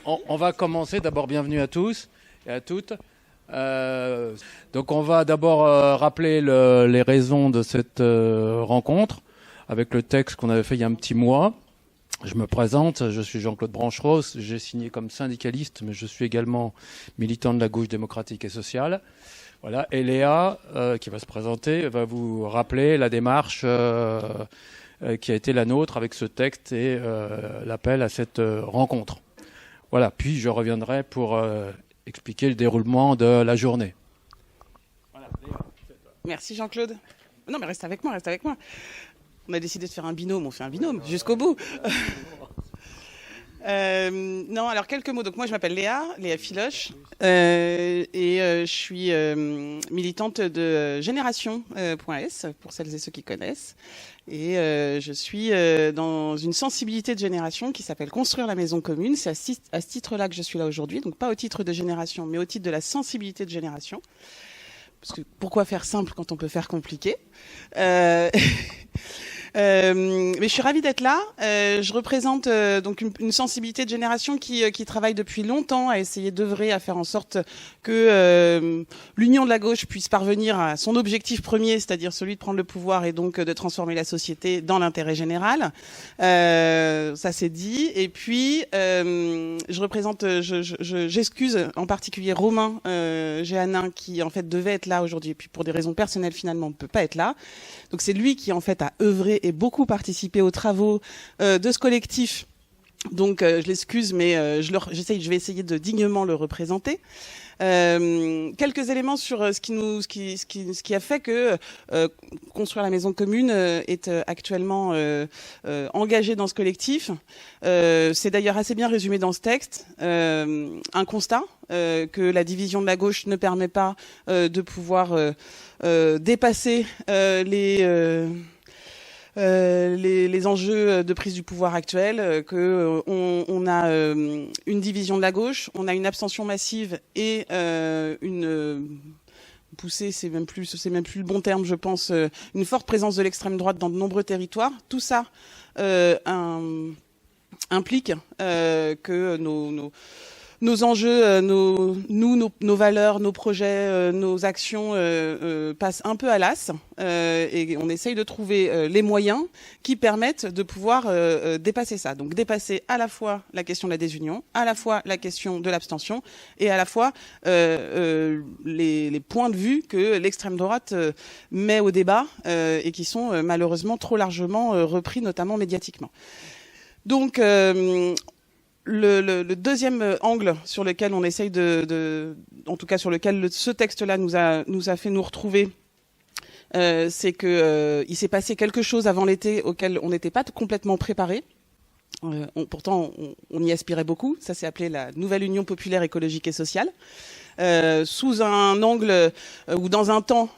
On va commencer. D'abord, bienvenue à tous et à toutes. Donc, on va d'abord rappeler les raisons de cette rencontre avec le texte qu'on avait fait il y a un petit mois. Je me présente, je suis Jean-Claude Branchereau, j'ai signé comme syndicaliste, mais je suis également militant de la gauche démocratique et sociale. Voilà. Et Léa, qui va se présenter, va vous rappeler la démarche qui a été la nôtre avec ce texte et l'appel à cette rencontre. Voilà, puis je reviendrai pour expliquer le déroulement de la journée. Voilà, Léa. Merci Jean-Claude. Non mais reste avec moi. On a décidé de faire un binôme, on fait un binôme jusqu'au bout. Non, alors quelques mots. Donc moi je m'appelle Léa Filoche, et je suis militante de Génération.s pour celles et ceux qui connaissent. Et je suis dans une sensibilité de génération qui s'appelle Construire la maison commune. C'est à ce titre-là que je suis là aujourd'hui, donc pas au titre de génération, mais au titre de la sensibilité de génération. Parce que pourquoi faire simple quand on peut faire compliqué? Mais je suis ravie d'être là. Je représente donc une sensibilité de génération qui travaille depuis longtemps à essayer d'œuvrer à faire en sorte que l'union de la gauche puisse parvenir à son objectif premier, c'est-à-dire celui de prendre le pouvoir et donc de transformer la société dans l'intérêt général. Ça c'est dit. Et puis j'excuse en particulier Romain Géanin qui en fait devait être là aujourd'hui, et puis pour des raisons personnelles finalement ne peut pas être là. Donc c'est lui qui en fait a œuvré et beaucoup participé aux travaux de ce collectif. Donc je l'excuse, mais je vais essayer de dignement le représenter. Quelques éléments sur ce qui a fait que Construire la maison commune est actuellement engagé dans ce collectif. C'est d'ailleurs assez bien résumé dans ce texte. Un constat que la division de la gauche ne permet pas de pouvoir dépasser les enjeux de prise du pouvoir actuels, que on a une division de la gauche, on a une abstention massive et une poussée, c'est même plus le bon terme, je pense, une forte présence de l'extrême droite dans de nombreux territoires. Tout ça implique que nos enjeux, nos valeurs, nos projets, nos actions passent un peu à l'as, et on essaye de trouver les moyens qui permettent de pouvoir dépasser ça. Donc dépasser à la fois la question de la désunion, à la fois la question de l'abstention, et à la fois les points de vue que l'extrême droite met au débat et qui sont malheureusement trop largement repris, notamment médiatiquement. Donc le deuxième angle sur lequel on essaye en tout cas sur lequel ce texte-là nous a fait nous retrouver, c'est que il s'est passé quelque chose avant l'été auquel on n'était pas complètement préparé. Pourtant, on y aspirait beaucoup. Ça s'est appelé la Nouvelle Union populaire écologique et sociale. Sous un angle ou dans un temps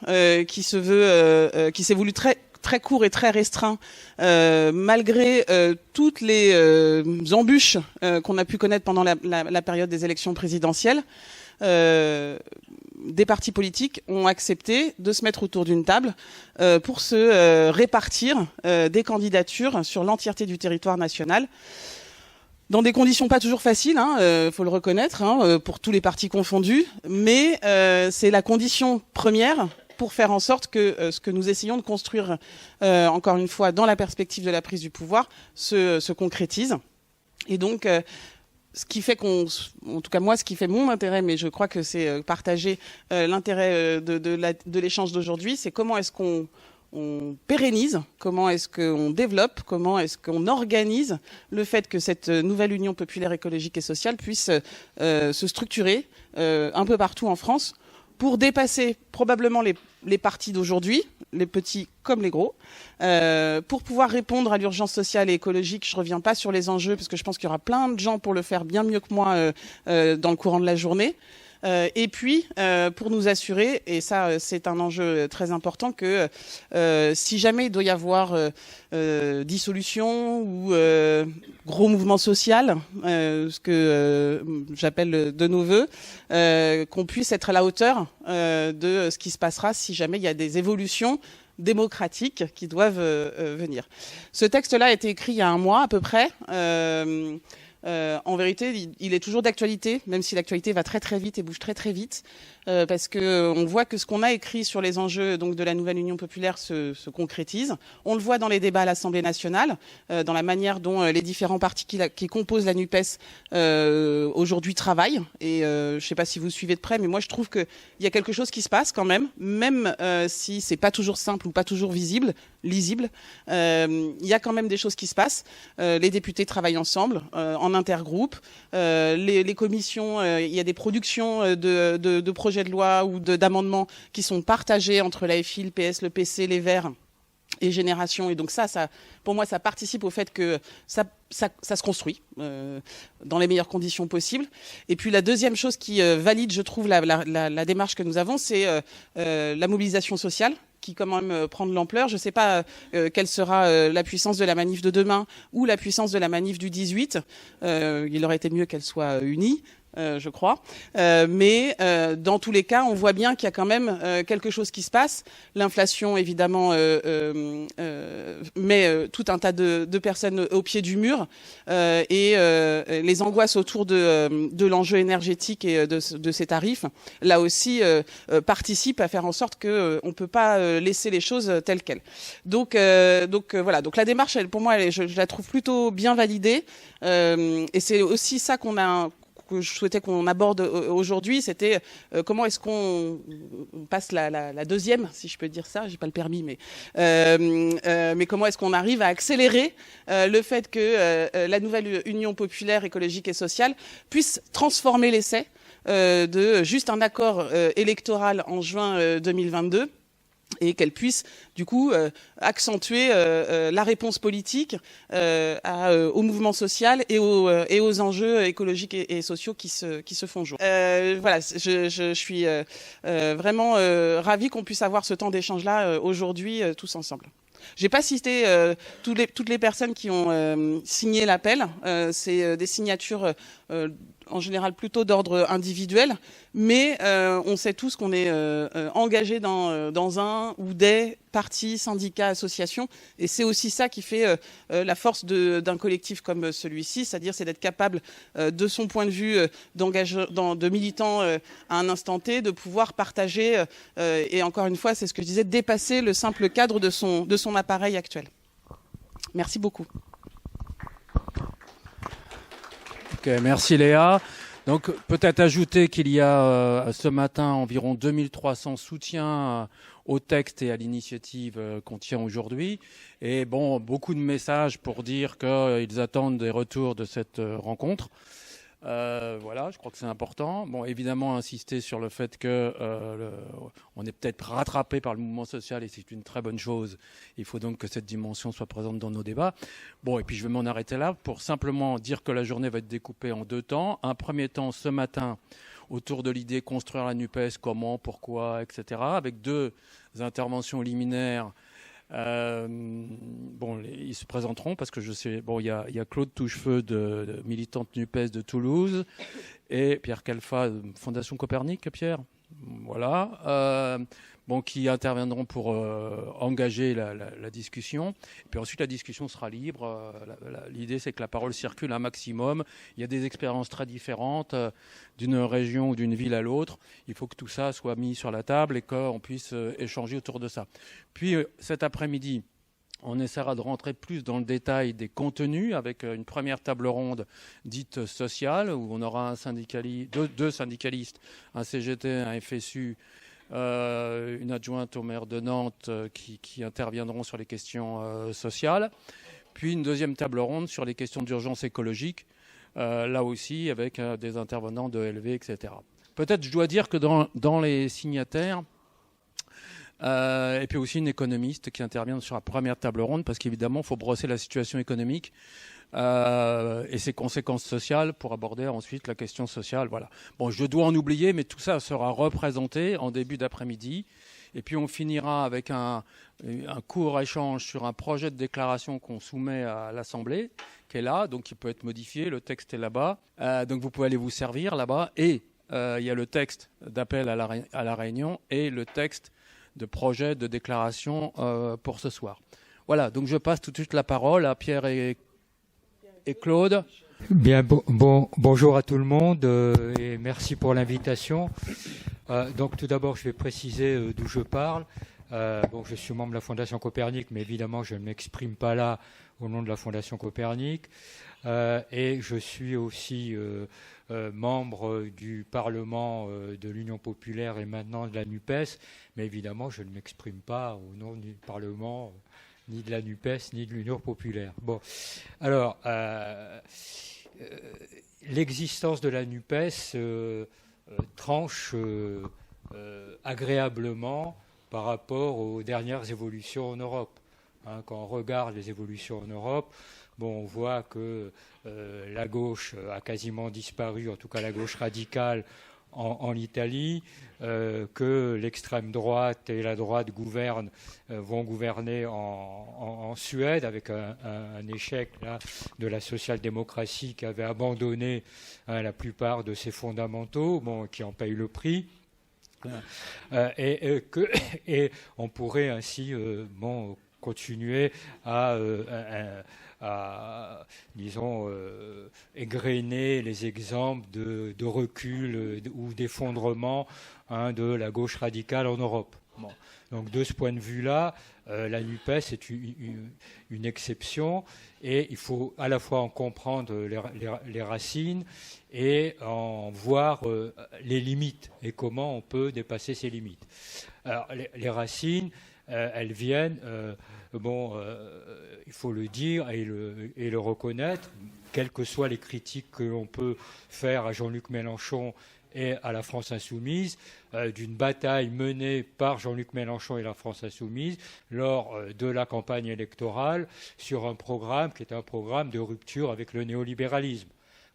qui s'est voulu très court et très restreint, malgré toutes les embûches qu'on a pu connaître pendant la période des élections présidentielles. Des partis politiques ont accepté de se mettre autour d'une table pour se répartir des candidatures sur l'entièreté du territoire national, dans des conditions pas toujours faciles, faut le reconnaître, pour tous les partis confondus, mais c'est la condition première pour faire en sorte que ce que nous essayons de construire, encore une fois, dans la perspective de la prise du pouvoir, se concrétise. Et donc, ce qui fait en tout cas moi, ce qui fait mon intérêt, mais je crois que c'est partagé, l'intérêt de l'échange d'aujourd'hui, c'est comment est-ce qu'on pérennise, comment est-ce qu'on développe, comment est-ce qu'on organise le fait que cette nouvelle union populaire écologique et sociale puisse se structurer un peu partout en France, pour dépasser probablement les partis d'aujourd'hui, les petits comme les gros, pour pouvoir répondre à l'urgence sociale et écologique. Je reviens pas sur les enjeux parce que je pense qu'il y aura plein de gens pour le faire bien mieux que moi dans le courant de la journée. Et puis, pour nous assurer, et ça c'est un enjeu très important, que si jamais il doit y avoir dissolution ou gros mouvement social, ce que j'appelle de nos voeux, qu'on puisse être à la hauteur de ce qui se passera si jamais il y a des évolutions démocratiques qui doivent venir. Ce texte-là a été écrit il y a un mois à peu près. en vérité, il est toujours d'actualité, même si l'actualité va très très vite et bouge très très vite, parce que on voit que ce qu'on a écrit sur les enjeux donc de la nouvelle Union populaire se concrétise. On le voit dans les débats à l'Assemblée nationale, dans la manière dont les différents partis qui composent la NUPES aujourd'hui travaillent. Et je ne sais pas si vous suivez de près, mais moi je trouve qu'il y a quelque chose qui se passe quand même si c'est pas toujours simple ou pas toujours lisible. Il y a quand même des choses qui se passent. Les députés travaillent ensemble, en intergroupe. Les commissions, il y a des productions de projets de loi ou d'amendements qui sont partagés entre la FI, le PS, le PC, les Verts et Génération. Et donc ça, pour moi, ça participe au fait que ça se construit dans les meilleures conditions possibles. Et puis la deuxième chose qui valide, je trouve, la démarche que nous avons, c'est la mobilisation sociale, qui quand même prend de l'ampleur. Je ne sais pas quelle sera la puissance de la manif de demain ou la puissance de la manif du 18. Il aurait été mieux qu'elle soit unie. Je crois. Mais dans tous les cas, on voit bien qu'il y a quand même quelque chose qui se passe. L'inflation, évidemment, met tout un tas de personnes au pied du mur. Et les angoisses autour de l'enjeu énergétique et de ces tarifs, là aussi, participent à faire en sorte qu'on ne peut pas laisser les choses telles quelles. Donc voilà. Donc la démarche, pour moi, je la trouve plutôt bien validée. Et c'est aussi ça que je souhaitais qu'on aborde aujourd'hui, c'était comment est-ce qu'on passe la deuxième, si je peux dire ça, j'ai pas le permis, mais comment est-ce qu'on arrive à accélérer le fait que la nouvelle Union populaire, écologique et sociale puisse transformer l'essai de juste un accord électoral en juin 2022. Et qu'elle puisse, du coup, accentuer la réponse politique au mouvement social et aux enjeux écologiques et sociaux qui se font jour. Voilà, je suis vraiment ravie qu'on puisse avoir ce temps d'échange-là aujourd'hui, tous ensemble. J'ai pas cité toutes les personnes qui ont signé l'appel. C'est des signatures en général plutôt d'ordre individuel, mais on sait tous qu'on est engagé dans un ou des partis, syndicats, associations, et c'est aussi ça qui fait la force d'un collectif comme celui-ci, c'est-à-dire c'est d'être capable de son point de vue de militant à un instant T, de pouvoir partager, et encore une fois, c'est ce que je disais, dépasser le simple cadre de son appareil actuel. Merci beaucoup. Ok, merci Léa. Donc peut-être ajouter qu'il y a ce matin environ 2300 soutiens au texte et à l'initiative qu'on tient aujourd'hui. Et bon, beaucoup de messages pour dire qu'ils attendent des retours de cette rencontre. Voilà, je crois que c'est important. Bon, évidemment, insister sur le fait que on est peut-être rattrapé par le mouvement social et c'est une très bonne chose. Il faut donc que cette dimension soit présente dans nos débats. Bon, et puis je vais m'en arrêter là pour simplement dire que la journée va être découpée en deux temps. Un premier temps ce matin autour de l'idée construire la NUPES, comment, pourquoi, etc. avec deux interventions liminaires. Bon, ils se présenteront parce que je sais. Bon, il y a Claude Touchefeu de militante NUPES de Toulouse et Pierre Calfa, Fondation Copernic. Pierre, voilà. Bon, qui interviendront pour engager la discussion. Et puis ensuite, la discussion sera libre. L'idée, c'est que la parole circule un maximum. Il y a des expériences très différentes d'une région ou d'une ville à l'autre. Il faut que tout ça soit mis sur la table et qu'on puisse échanger autour de ça. Puis cet après-midi, on essaiera de rentrer plus dans le détail des contenus avec une première table ronde dite sociale où on aura deux syndicalistes, un CGT, un FSU, une adjointe au maire de Nantes qui interviendront sur les questions sociales, puis une deuxième table ronde sur les questions d'urgence écologique, là aussi avec des intervenants de LV, etc. Peut-être je dois dire que dans les signataires, et puis aussi une économiste qui intervient sur la première table ronde, parce qu'évidemment, il faut brosser la situation économique et ses conséquences sociales pour aborder ensuite la question sociale. Voilà. Bon, je dois en oublier, mais tout ça sera représenté en début d'après-midi. Et puis on finira avec un court échange sur un projet de déclaration qu'on soumet à l'Assemblée, qui est là, donc qui peut être modifié. Le texte est là-bas. Donc vous pouvez aller vous servir là-bas. Et il y a le texte d'appel à la réunion et le texte de projet de déclaration pour ce soir. Voilà, donc je passe tout de suite la parole à Pierre et Claude. Bien, bonjour à tout le monde et merci pour l'invitation. Donc tout d'abord, je vais préciser d'où je parle. Je suis membre de la Fondation Copernic, mais évidemment, je ne m'exprime pas là au nom de la Fondation Copernic. Et je suis aussi membre du Parlement de l'Union populaire et maintenant de la NUPES, mais évidemment, je ne m'exprime pas au nom du Parlement ni de la NUPES, ni de l'Union populaire. Bon, alors, l'existence de la NUPES tranche agréablement par rapport aux dernières évolutions en Europe. Quand on regarde les évolutions en Europe, on voit que la gauche a quasiment disparu, en tout cas la gauche radicale en Italie, que l'extrême droite et la droite vont gouverner en Suède avec un échec là, de la social-démocratie qui avait abandonné la plupart de ses fondamentaux, qui en payent le prix. Et on pourrait ainsi continuer à disons, égrener les exemples de recul ou d'effondrement de la gauche radicale en Europe. Bon. Donc de ce point de vue-là, la NUPES est une exception et il faut à la fois en comprendre les racines et en voir les limites et comment on peut dépasser ces limites. Alors les racines, elles viennent, il faut le dire et le reconnaître, quelles que soient les critiques que l'on peut faire à Jean-Luc Mélenchon et à la France Insoumise, d'une bataille menée par Jean-Luc Mélenchon et la France Insoumise lors de la campagne électorale sur un programme qui est un programme de rupture avec le néolibéralisme,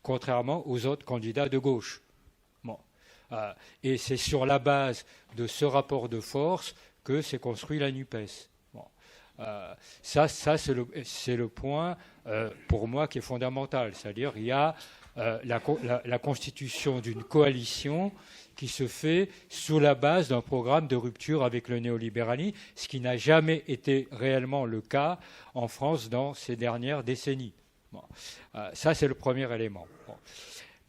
contrairement aux autres candidats de gauche. Et c'est sur la base de ce rapport de force que s'est construit la NUPES. Ça c'est le point, pour moi, qui est fondamental. C'est-à-dire qu'il y a la constitution d'une coalition qui se fait sous la base d'un programme de rupture avec le néolibéralisme, ce qui n'a jamais été réellement le cas en France dans ces dernières décennies. Ça, c'est le premier élément.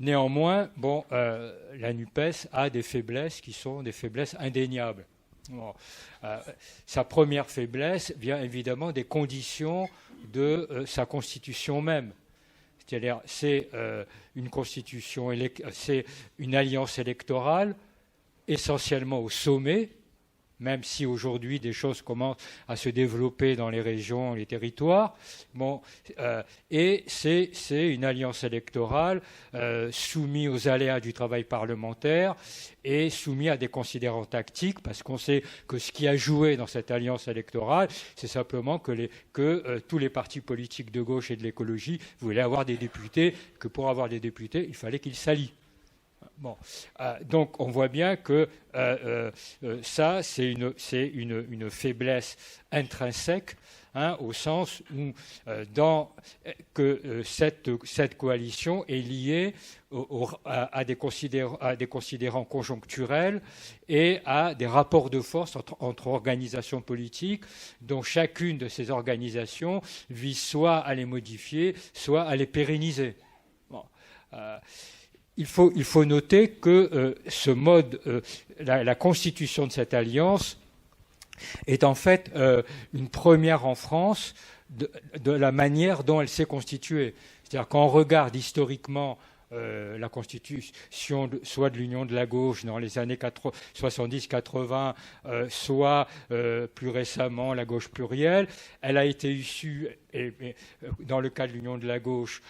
Néanmoins, la NUPES a des faiblesses qui sont des faiblesses indéniables. Sa première faiblesse vient évidemment des conditions de sa constitution même. C'est-à-dire, c'est c'est une alliance électorale essentiellement au sommet, même si aujourd'hui des choses commencent à se développer dans les régions, les territoires. Et c'est une alliance électorale soumise aux aléas du travail parlementaire et soumise à des considérants tactiques, parce qu'on sait que ce qui a joué dans cette alliance électorale, c'est simplement que tous les partis politiques de gauche et de l'écologie voulaient avoir des députés, que pour avoir des députés, il fallait qu'ils s'allient. Donc on voit bien que ça, c'est une faiblesse intrinsèque, au sens où cette coalition est liée à des considérants conjoncturels et à des rapports de force entre organisations politiques, dont chacune de ces organisations vise soit à les modifier, soit à les pérenniser. Il faut noter que ce mode, la constitution de cette alliance est en fait une première en France de la manière dont elle s'est constituée. C'est-à-dire quand on regarde historiquement la constitution soit de l'Union de la gauche dans les années 70-80, soit plus récemment la gauche plurielle, elle a été issue, dans le cas de l'Union de la gauche,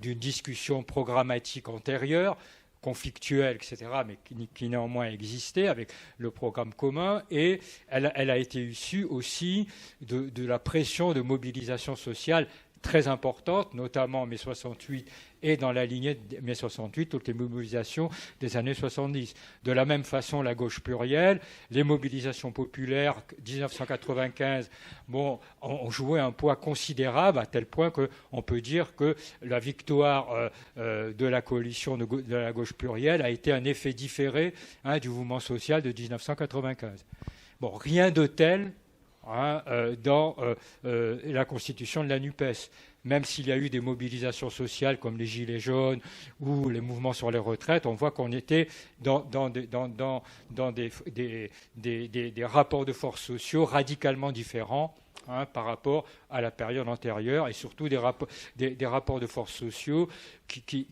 d'une discussion programmatique antérieure, conflictuelle, etc., mais qui néanmoins existait avec le programme commun, et elle a été issue aussi de la pression de mobilisation sociale très importante, notamment en mai 68 et dans la lignée de mai 68, toutes les mobilisations des années 70. De la même façon, la gauche plurielle, les mobilisations populaires 1995, ont joué un poids considérable, à tel point qu'on peut dire que la victoire de la coalition de la gauche plurielle a été un effet différé du mouvement social de 1995. Rien de tel dans la constitution de la NUPES. même s'il y a eu des mobilisations sociales comme les Gilets jaunes ou les mouvements sur les retraites, on voit qu'on était dans des rapports de force sociaux radicalement différents, par rapport à la période antérieure, et surtout des rapports de force sociaux qui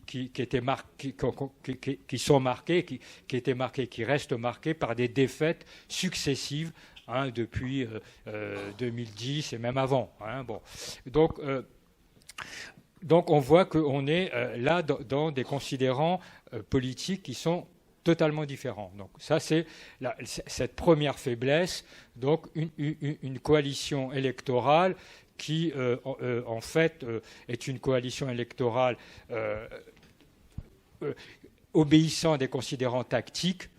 restent marqués par des défaites successives, depuis 2010 et même avant. Bon. Donc on voit qu'on est là dans des considérants politiques qui sont totalement différents. Donc ça, c'est cette première faiblesse, donc une coalition électorale qui, en fait, est une coalition électorale obéissant à des considérants tactiques,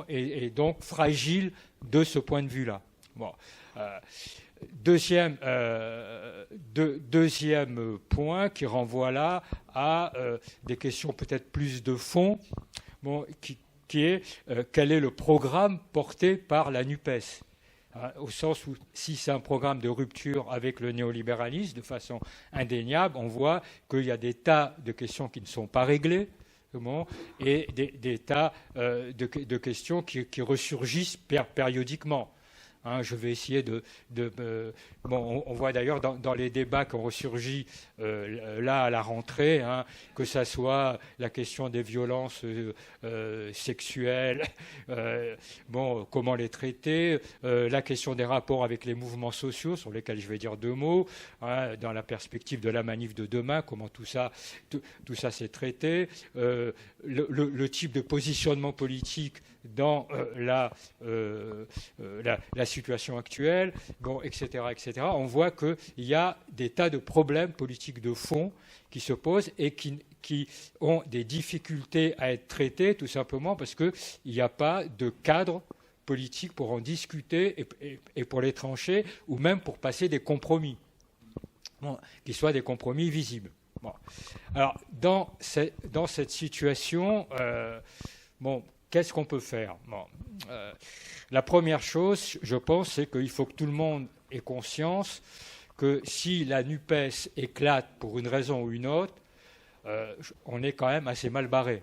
et donc fragile de ce point de vue-là. Bon. Deuxième point qui renvoie là à des questions peut-être plus de fond, qui est quel est le programme porté par la NUPES, au sens où si c'est un programme de rupture avec le néolibéralisme, de façon indéniable, on voit qu'il y a des tas de questions qui ne sont pas réglées, et des tas de questions qui ressurgissent périodiquement. Je vais essayer on voit d'ailleurs dans les débats qui ont ressurgi là à la rentrée, que ça soit la question des violences sexuelles, comment les traiter, la question des rapports avec les mouvements sociaux, sur lesquels je vais dire deux mots, dans la perspective de la manif de demain, comment tout ça s'est traité, le type de positionnement politique dans la situation actuelle, etc., etc. On voit qu'il y a des tas de problèmes politiques de fond qui se posent et qui ont des difficultés à être traités, tout simplement parce qu'il n'y a pas de cadre politique pour en discuter et pour les trancher, ou même pour passer des compromis, qui soient des compromis visibles. Alors, dans cette situation, qu'est-ce qu'on peut faire ? La première chose, je pense, c'est qu'il faut que tout le monde ait conscience que si la NUPES éclate pour une raison ou une autre, on est quand même assez mal barré.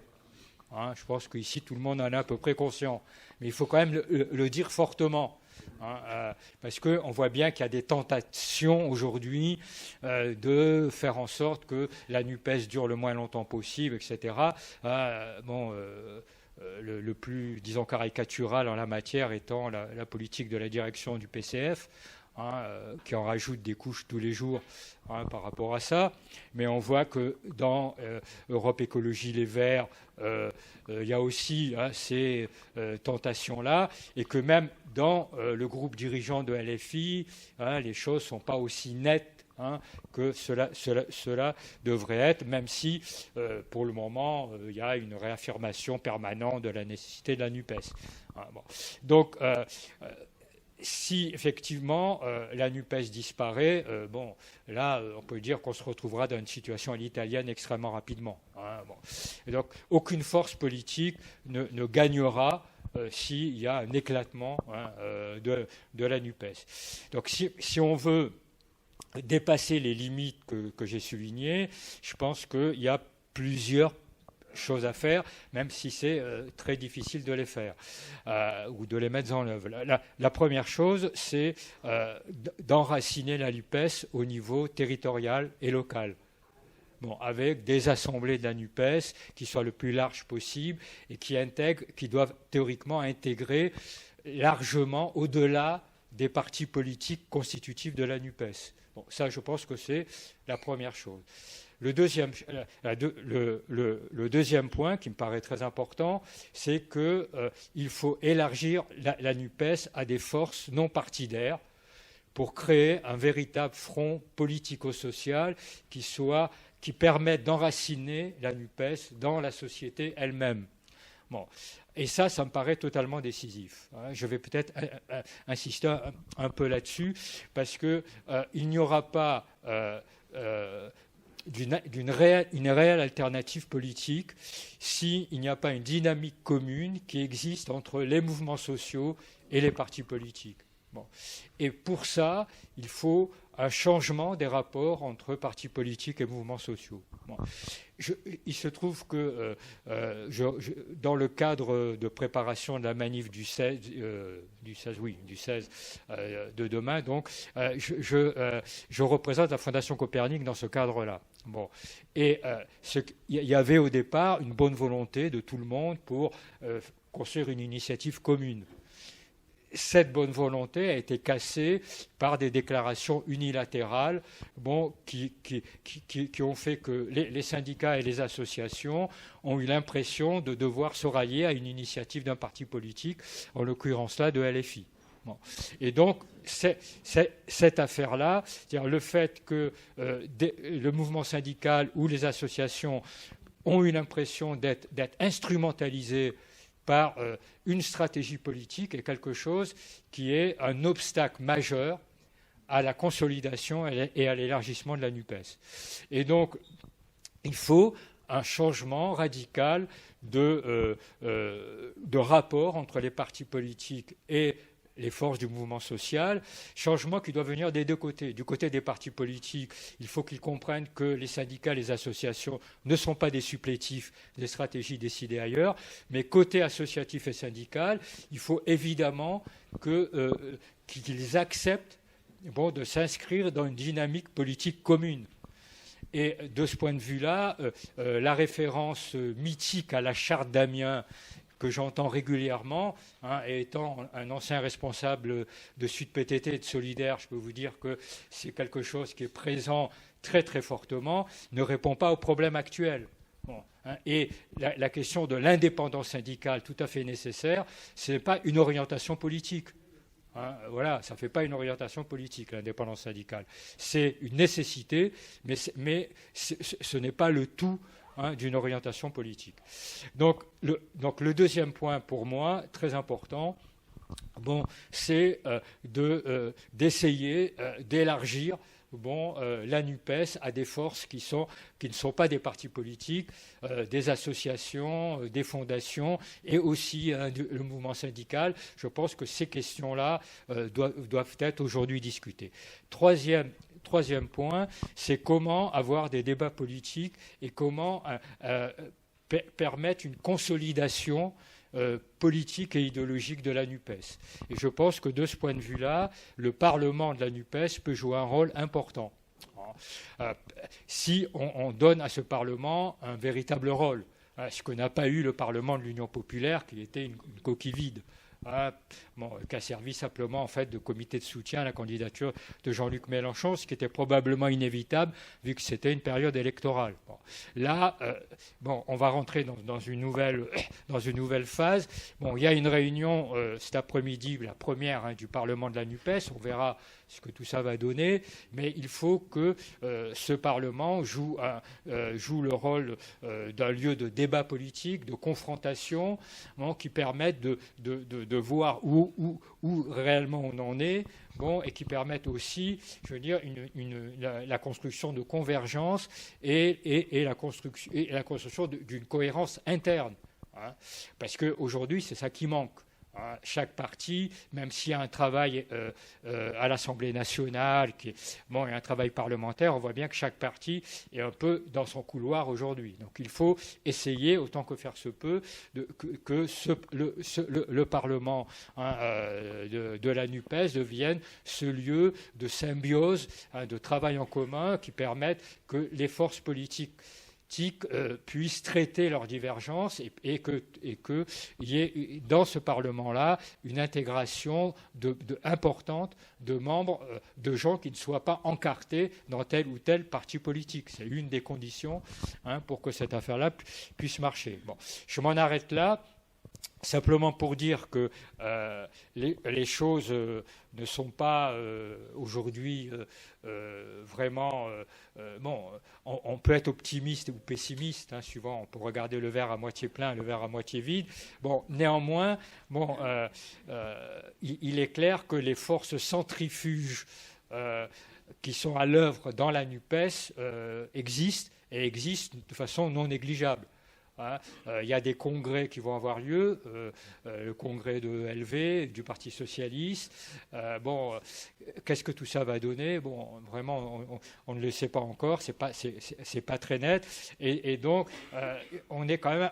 Je pense qu'ici, tout le monde en est à peu près conscient. Mais il faut quand même le dire fortement. Parce qu'on voit bien qu'il y a des tentations aujourd'hui de faire en sorte que la NUPES dure le moins longtemps possible, etc. Le plus, disons, caricatural en la matière étant la politique de la direction du PCF, qui en rajoute des couches tous les jours par rapport à ça. Mais on voit que dans Europe Écologie Les Verts, il y a aussi ces tentations-là, et que même dans le groupe dirigeant de LFI, les choses ne sont pas aussi nettes que cela devrait être, même si, pour le moment, il y a une réaffirmation permanente de la nécessité de la NUPES. Donc, si effectivement la NUPES disparaît, là, on peut dire qu'on se retrouvera dans une situation à l'italienne extrêmement rapidement. Et donc, aucune force politique ne gagnera s'il y a un éclatement de la NUPES. Donc, si on veut dépasser les limites que j'ai soulignées, je pense qu'il y a plusieurs choses à faire, même si c'est très difficile de les faire ou de les mettre en œuvre. La première chose, c'est d'enraciner la NUPES au niveau territorial et local. Avec des assemblées de la NUPES qui soient le plus larges possible et qui doivent théoriquement intégrer largement au-delà des partis politiques constitutifs de la NUPES. Ça, je pense que c'est la première chose. Le deuxième point qui me paraît très important, c'est qu'il faut élargir la NUPES à des forces non partidaires pour créer un véritable front politico-social qui permette d'enraciner la NUPES dans la société elle-même. Et ça me paraît totalement décisif. Je vais peut-être insister un peu là-dessus, parce qu'il n'y aura pas une réelle alternative politique s'il n'y a pas une dynamique commune qui existe entre les mouvements sociaux et les partis politiques. Bon. Et pour ça, il faut un changement des rapports entre partis politiques et mouvements sociaux. Bon. Il se trouve que dans le cadre de préparation de la manif du 16 de demain, donc, je représente la Fondation Copernic dans ce cadre-là. Bon. Et il y avait au départ une bonne volonté de tout le monde pour construire une initiative commune. Cette bonne volonté a été cassée par des déclarations unilatérales qui ont fait que les syndicats et les associations ont eu l'impression de devoir se rallier à une initiative d'un parti politique, en l'occurrence là de LFI. Bon. Et donc, cette affaire-là, c'est-à-dire le fait que le mouvement syndical ou les associations ont eu l'impression d'être instrumentalisés par une stratégie politique est quelque chose qui est un obstacle majeur à la consolidation et à l'élargissement de la NUPES. Et donc, il faut un changement radical de rapport entre les partis politiques et les forces du mouvement social, changement qui doit venir des deux côtés. Du côté des partis politiques, il faut qu'ils comprennent que les syndicats, les associations ne sont pas des supplétifs des stratégies décidées ailleurs, mais côté associatif et syndical, il faut évidemment qu'ils acceptent de s'inscrire dans une dynamique politique commune. Et de ce point de vue-là, la référence mythique à la charte d'Amiens, que j'entends régulièrement, et étant un ancien responsable de Sud PTT et de Solidaire, je peux vous dire que c'est quelque chose qui est présent très très fortement, ne répond pas aux problèmes actuels. Bon, et la question de l'indépendance syndicale, tout à fait nécessaire, ce n'est pas une orientation politique. Voilà, ça ne fait pas une orientation politique, l'indépendance syndicale. C'est une nécessité, mais ce n'est pas le tout d'une orientation politique. Donc le deuxième point pour moi, très important, c'est d'essayer d'élargir la NUPES à des forces qui ne sont pas des partis politiques, des associations, des fondations et aussi le mouvement syndical. Je pense que ces questions-là doivent être aujourd'hui discutées. Troisième point, c'est comment avoir des débats politiques et comment permettre une consolidation politique et idéologique de la NUPES. Et je pense que de ce point de vue-là, le Parlement de la NUPES peut jouer un rôle important. Si on donne à ce Parlement un véritable rôle, ce que n'a pas eu le Parlement de l'Union populaire, qui était une coquille vide. Qui a servi simplement en fait de comité de soutien à la candidature de Jean-Luc Mélenchon, ce qui était probablement inévitable vu que c'était une période électorale. Là, on va rentrer dans une nouvelle phase. Il y a une réunion cet après-midi, la première du Parlement de la NUPES. On verra ce que tout ça va donner, mais il faut que ce Parlement joue le rôle d'un lieu de débat politique, de confrontation, qui permette de voir où réellement on en est, et qui permettent aussi, je veux dire, la construction de convergence et la construction d'une cohérence interne. Parce qu'aujourd'hui, c'est ça qui manque. Chaque parti, même s'il y a un travail à l'Assemblée nationale, il y a un travail parlementaire, on voit bien que chaque parti est un peu dans son couloir aujourd'hui. Donc il faut essayer, autant que faire se peut, que le Parlement de la NUPES devienne ce lieu de symbiose, de travail en commun qui permette que les forces politiques puissent traiter leurs divergences et qu'il y ait dans ce Parlement-là une intégration importante de membres, de gens qui ne soient pas encartés dans tel ou tel parti politique. C'est une des conditions pour que cette affaire-là puisse marcher. Je m'en arrête là. Simplement pour dire que les choses ne sont pas aujourd'hui vraiment... on peut être optimiste ou pessimiste, suivant, on peut regarder le verre à moitié plein et le verre à moitié vide. Néanmoins, il est clair que les forces centrifuges qui sont à l'œuvre dans la NUPES existent, et existent de façon non négligeable. Hein. Il y a des congrès qui vont avoir lieu, le congrès de LV, du Parti socialiste. Qu'est-ce que tout ça va donner? Bon, vraiment, on ne le sait pas encore, c'est pas très net. Et donc, on est quand même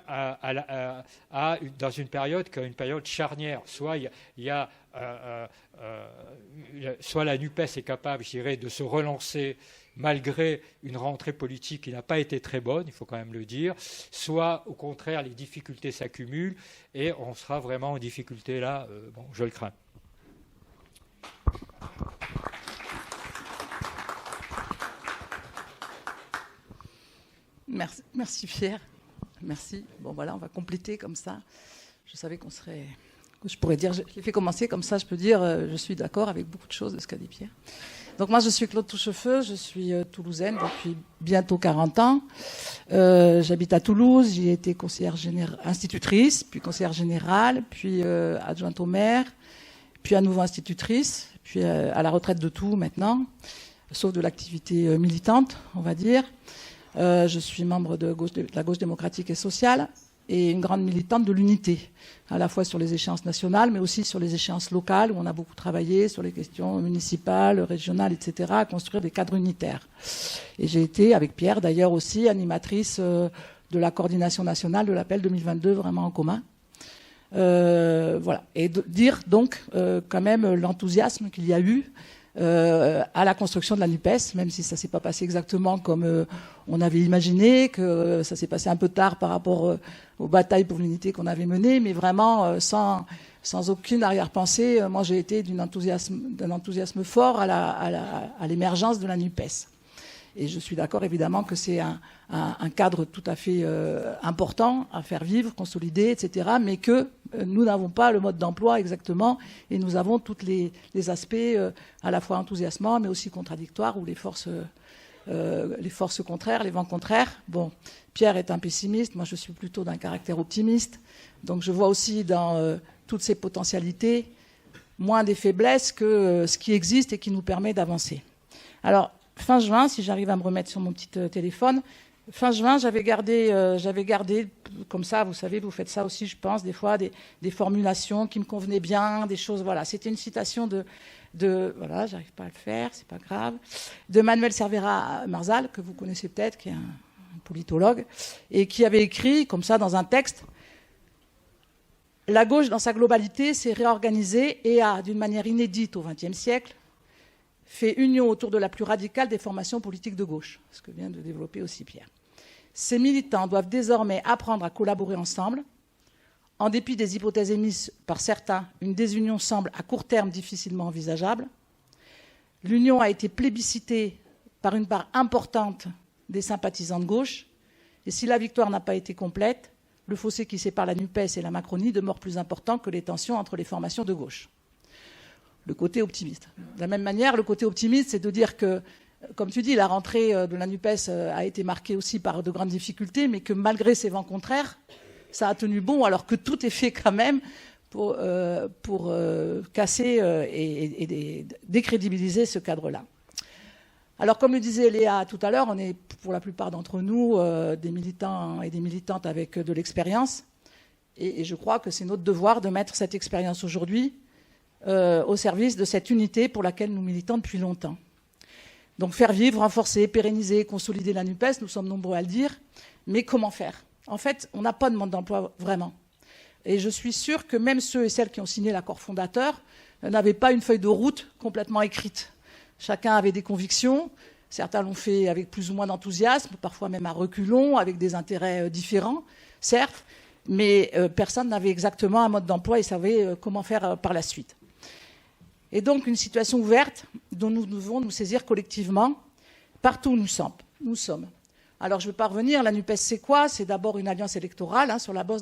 dans une période qui est une période charnière. Soit soit la NUPES est capable, je dirais, de se relancer malgré une rentrée politique qui n'a pas été très bonne, il faut quand même le dire, soit au contraire les difficultés s'accumulent et on sera vraiment en difficulté là, je le crains. Merci Pierre, merci. Bon voilà, on va compléter comme ça. Je savais qu'on serait... Je pourrais dire, je l'ai fait commencer comme ça, je peux dire, je suis d'accord avec beaucoup de choses de ce qu'a dit Pierre. Donc moi, je suis Claude Touchefeu, je suis toulousaine depuis bientôt 40 ans. J'habite à Toulouse, j'y ai été conseillère institutrice, puis conseillère générale, puis adjointe au maire, puis à nouveau institutrice, puis à la retraite de tout maintenant, sauf de l'activité militante, on va dire. Je suis membre de la gauche démocratique et sociale et une grande militante de l'unité, à la fois sur les échéances nationales, mais aussi sur les échéances locales, où on a beaucoup travaillé sur les questions municipales, régionales, etc., à construire des cadres unitaires. Et j'ai été, avec Pierre d'ailleurs aussi, animatrice de la coordination nationale de l'appel 2022, vraiment en commun. Voilà. Et dire donc quand même l'enthousiasme qu'il y a eu à la construction de la NUPES, même si ça s'est pas passé exactement comme on avait imaginé, que ça s'est passé un peu tard par rapport aux batailles pour l'unité qu'on avait menées, mais vraiment sans aucune arrière-pensée. Moi, j'ai été d'un enthousiasme fort à l'émergence de la NUPES. Et je suis d'accord évidemment que c'est un cadre tout à fait important à faire vivre, consolider, etc. Mais que nous n'avons pas le mode d'emploi exactement et nous avons tous les aspects à la fois enthousiasmants mais aussi contradictoires ou les forces contraires, les vents contraires. Bon, Pierre est un pessimiste, moi je suis plutôt d'un caractère optimiste. Donc je vois aussi dans toutes ces potentialités moins des faiblesses que ce qui existe et qui nous permet d'avancer. Alors, fin juin, si j'arrive à me remettre sur mon petit téléphone, fin juin, j'avais gardé, comme ça, vous savez, vous faites ça aussi, je pense, des fois, des formulations qui me convenaient bien, des choses, voilà. C'était une citation voilà, j'arrive pas à le faire, c'est pas grave, de Manuel Cervera Marzal, que vous connaissez peut-être, qui est un politologue, et qui avait écrit, comme ça, dans un texte, la gauche, dans sa globalité, s'est réorganisée et a, d'une manière inédite au XXe siècle, fait union autour de la plus radicale des formations politiques de gauche, ce que vient de développer aussi Pierre. Ces militants doivent désormais apprendre à collaborer ensemble. En dépit des hypothèses émises par certains, une désunion semble à court terme difficilement envisageable. L'union a été plébiscitée par une part importante des sympathisants de gauche, et si la victoire n'a pas été complète, le fossé qui sépare la NUPES et la Macronie demeure plus important que les tensions entre les formations de gauche. Le côté optimiste. De la même manière, le côté optimiste, c'est de dire que, comme tu dis, la rentrée de la NUPES a été marquée aussi par de grandes difficultés, mais que malgré ces vents contraires, ça a tenu bon, alors que tout est fait quand même pour casser et décrédibiliser ce cadre-là. Alors, comme le disait Léa tout à l'heure, on est, pour la plupart d'entre nous, des militants et des militantes avec de l'expérience. Et je crois que c'est notre devoir de mettre cette expérience aujourd'hui au service de cette unité pour laquelle nous militons depuis longtemps. Donc faire vivre, renforcer, pérenniser, consolider la NUPES, nous sommes nombreux à le dire, mais comment faire? En fait, on n'a pas de mode d'emploi vraiment. Et je suis sûre que même ceux et celles qui ont signé l'accord fondateur n'avaient pas une feuille de route complètement écrite. Chacun avait des convictions, certains l'ont fait avec plus ou moins d'enthousiasme, parfois même à reculons, avec des intérêts différents, certes, mais personne n'avait exactement un mode d'emploi et savait comment faire par la suite. Et donc une situation ouverte dont nous devons nous saisir collectivement partout où nous sommes. Alors je ne vais pas revenir, la NUPES c'est quoi? C'est d'abord une alliance électorale sur la base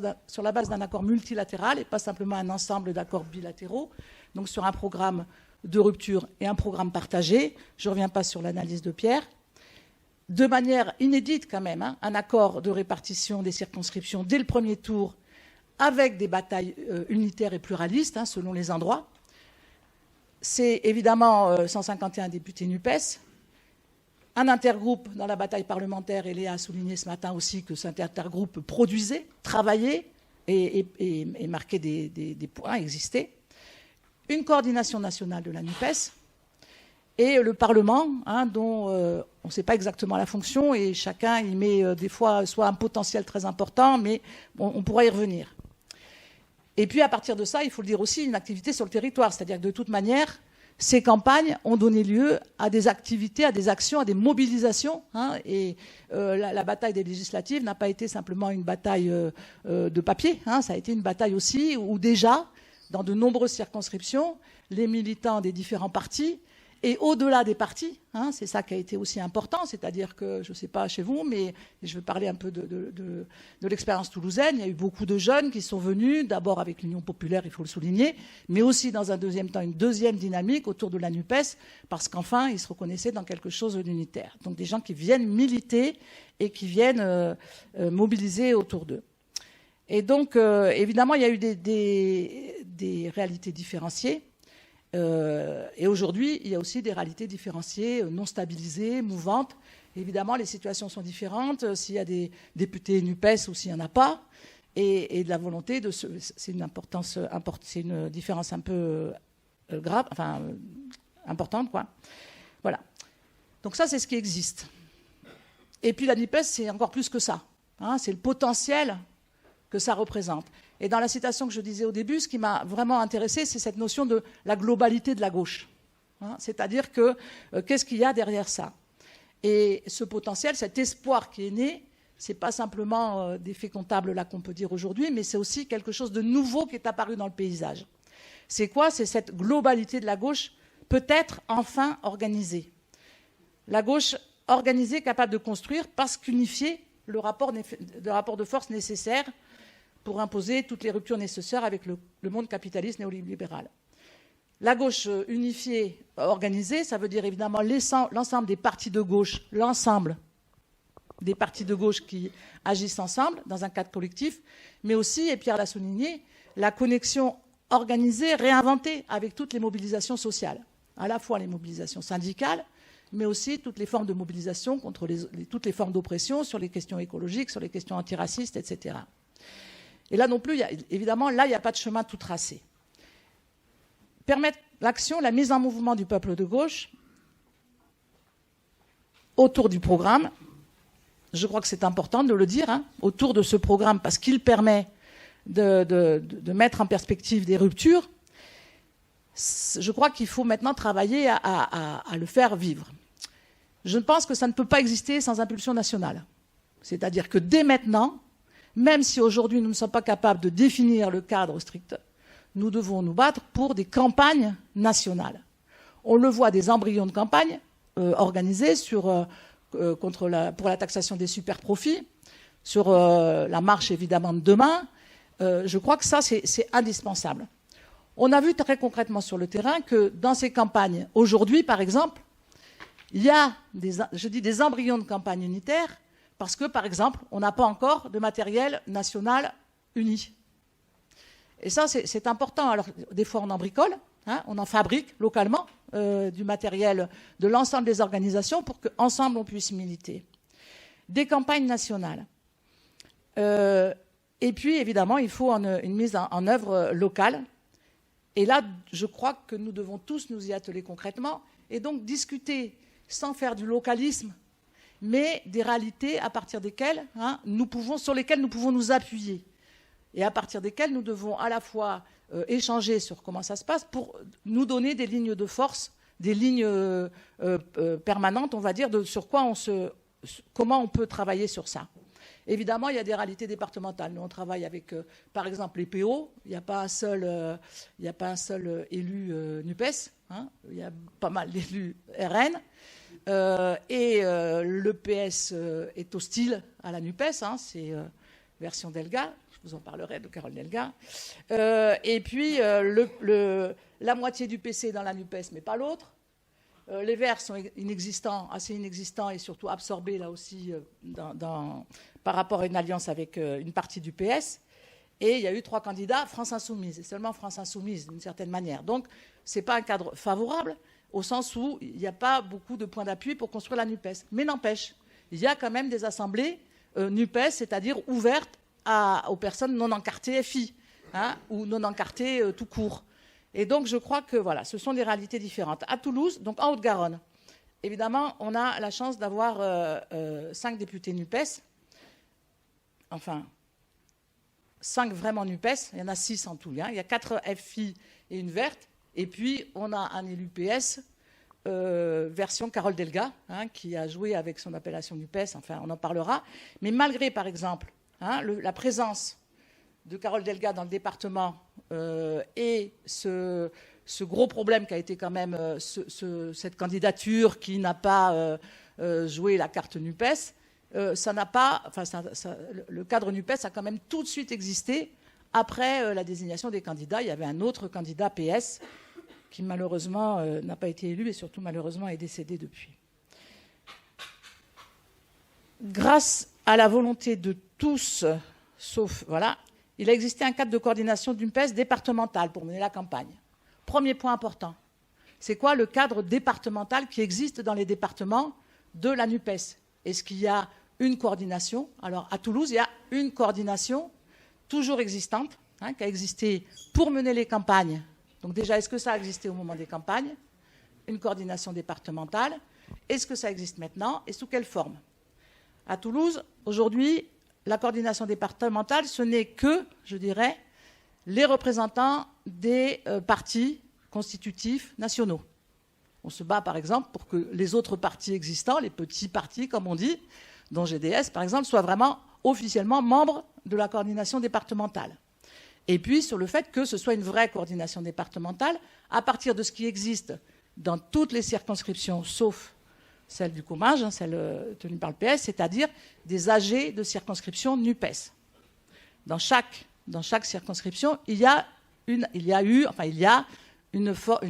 d'un accord multilatéral et pas simplement un ensemble d'accords bilatéraux, donc sur un programme de rupture et un programme partagé. Je ne reviens pas sur l'analyse de Pierre. De manière inédite quand même, un accord de répartition des circonscriptions dès le premier tour avec des batailles unitaires et pluralistes selon les endroits. C'est évidemment 151 députés NUPES. un intergroupe dans la bataille parlementaire, et Léa a souligné ce matin aussi que cet intergroupe produisait, travaillait et marquait des points, existait. Une coordination nationale de la NUPES et le Parlement, dont on ne sait pas exactement la fonction et chacun y met des fois soit un potentiel très important, mais on pourra y revenir. Et puis à partir de ça, il faut le dire aussi, une activité sur le territoire, c'est-à-dire que de toute manière, ces campagnes ont donné lieu à des activités, à des actions, à des mobilisations. Et la bataille des législatives n'a pas été simplement une bataille de papier. Ça a été une bataille aussi où déjà, dans de nombreuses circonscriptions, les militants des différents partis, et au-delà des partis, c'est ça qui a été aussi important, c'est-à-dire que, je ne sais pas chez vous, mais je vais parler un peu de l'expérience toulousaine, il y a eu beaucoup de jeunes qui sont venus, d'abord avec l'Union populaire, il faut le souligner, mais aussi dans un deuxième temps, une deuxième dynamique autour de la NUPES, parce qu'enfin, ils se reconnaissaient dans quelque chose d'unitaire. Donc des gens qui viennent militer et qui viennent mobiliser autour d'eux. Et donc, évidemment, il y a eu des réalités différenciées. Et aujourd'hui, il y a aussi des réalités différenciées, non stabilisées, mouvantes. Évidemment, les situations sont différentes. S'il y a des députés NUPES ou s'il n'y en a pas, et de la volonté de c'est une différence un peu grave, enfin importante, quoi. Voilà. Donc ça, c'est ce qui existe. Et puis la NUPES, c'est encore plus que ça. C'est le potentiel que ça représente. Et dans la citation que je disais au début, ce qui m'a vraiment intéressé, c'est cette notion de la globalité de la gauche. C'est-à-dire que qu'est-ce qu'il y a derrière ça? Et ce potentiel, cet espoir qui est né, ce n'est pas simplement des faits comptables là qu'on peut dire aujourd'hui, mais c'est aussi quelque chose de nouveau qui est apparu dans le paysage. C'est quoi? C'est cette globalité de la gauche peut-être enfin organisée. La gauche organisée, capable de construire, parce qu'unifiée, le rapport de force nécessaire pour imposer toutes les ruptures nécessaires avec le monde capitaliste néolibéral. La gauche unifiée, organisée, ça veut dire évidemment l'ensemble des partis de gauche, l'ensemble des partis de gauche qui agissent ensemble dans un cadre collectif, mais aussi, et Pierre l'a souligné, la connexion organisée, réinventée avec toutes les mobilisations sociales, à la fois les mobilisations syndicales, mais aussi toutes les formes de mobilisation contre toutes les formes d'oppression sur les questions écologiques, sur les questions antiracistes, etc. Et là non plus, évidemment, là, il n'y a pas de chemin tout tracé. Permettre l'action, la mise en mouvement du peuple de gauche autour du programme, je crois que c'est important de le dire, autour de ce programme, parce qu'il permet de mettre en perspective des ruptures, je crois qu'il faut maintenant travailler à le faire vivre. Je pense que ça ne peut pas exister sans impulsion nationale. C'est-à-dire que dès maintenant, même si aujourd'hui nous ne sommes pas capables de définir le cadre strict, nous devons nous battre pour des campagnes nationales. On le voit, des embryons de campagne organisés pour la taxation des superprofits, sur la marche évidemment de demain. Je crois que ça, c'est indispensable. On a vu très concrètement sur le terrain que dans ces campagnes, aujourd'hui par exemple, il y a des embryons de campagne unitaires, parce que, par exemple, on n'a pas encore de matériel national uni. Et ça, c'est important. Alors, des fois, on en bricole, on en fabrique localement du matériel de l'ensemble des organisations pour qu'ensemble, on puisse militer. Des campagnes nationales. Et puis, évidemment, il faut une mise en œuvre locale. Et là, je crois que nous devons tous nous y atteler concrètement et donc discuter sans faire du localisme, mais des réalités à partir desquelles sur lesquelles nous pouvons nous appuyer et à partir desquelles nous devons à la fois échanger sur comment ça se passe pour nous donner des lignes de force, des lignes permanentes, on va dire, sur quoi comment on peut travailler sur ça. Évidemment, il y a des réalités départementales. Nous, on travaille avec, par exemple, les PO. Il n'y a pas un seul élu NUPES. Il y a pas mal d'élus RN. Et le PS est hostile à la NUPES. C'est version Delga. Je vous en parlerai de Carole Delga. Et puis, la moitié du PC dans la NUPES, mais pas l'autre. Les Verts sont assez inexistants et surtout absorbés là aussi par rapport à une alliance avec une partie du PS. Et il y a eu 3 candidats, France Insoumise, et seulement France Insoumise d'une certaine manière. Donc, ce n'est pas un cadre favorable. au sens où il n'y a pas beaucoup de points d'appui pour construire la NUPES. Mais n'empêche, il y a quand même des assemblées NUPES, c'est-à-dire ouvertes aux personnes non encartées FI, hein, ou non encartées tout court. Et donc, je crois que voilà, ce sont des réalités différentes. À Toulouse, donc en Haute-Garonne, évidemment, on a la chance d'avoir 5 députés NUPES. Enfin, 5 vraiment NUPES. Il y en a 6 en tout. Hein. Il y a 4 FI et une verte. Et puis, on a un élu PS, version Carole Delga, hein, qui a joué avec son appellation NUPES. Enfin, on en parlera. Mais malgré, par exemple, hein, la présence de Carole Delga dans le département et ce gros problème qui a été quand même cette candidature qui n'a pas joué la carte NUPES, ça n'a pas, enfin, le cadre NUPES a quand même tout de suite existé après la désignation des candidats. Il y avait un autre candidat PS qui malheureusement n'a pas été élu et surtout malheureusement est décédé depuis. Grâce à la volonté de tous, sauf, voilà, il a existé un cadre de coordination NUPES départemental pour mener la campagne. Premier point important, c'est quoi le cadre départemental qui existe dans les départements de la NUPES? Est-ce qu'il y a une coordination? Alors, à Toulouse, il y a une coordination toujours existante, hein, qui a existé pour mener les campagnes. Donc déjà, est-ce que ça a existé au moment des campagnes? Une coordination départementale. Est-ce que ça existe maintenant? Et sous quelle forme? À Toulouse, aujourd'hui, la coordination départementale, ce n'est que, je dirais, les représentants des partis constitutifs nationaux. On se bat, par exemple, pour que les autres partis existants, les petits partis, comme on dit, dont GDS, par exemple, soient vraiment officiellement membres de la coordination départementale. Et puis, sur le fait que ce soit une vraie coordination départementale, à partir de ce qui existe dans toutes les circonscriptions, sauf celle du Comminges, hein, celle tenue par le PS, c'est-à-dire des AG de circonscription NUPES. Dans chaque circonscription, il y a une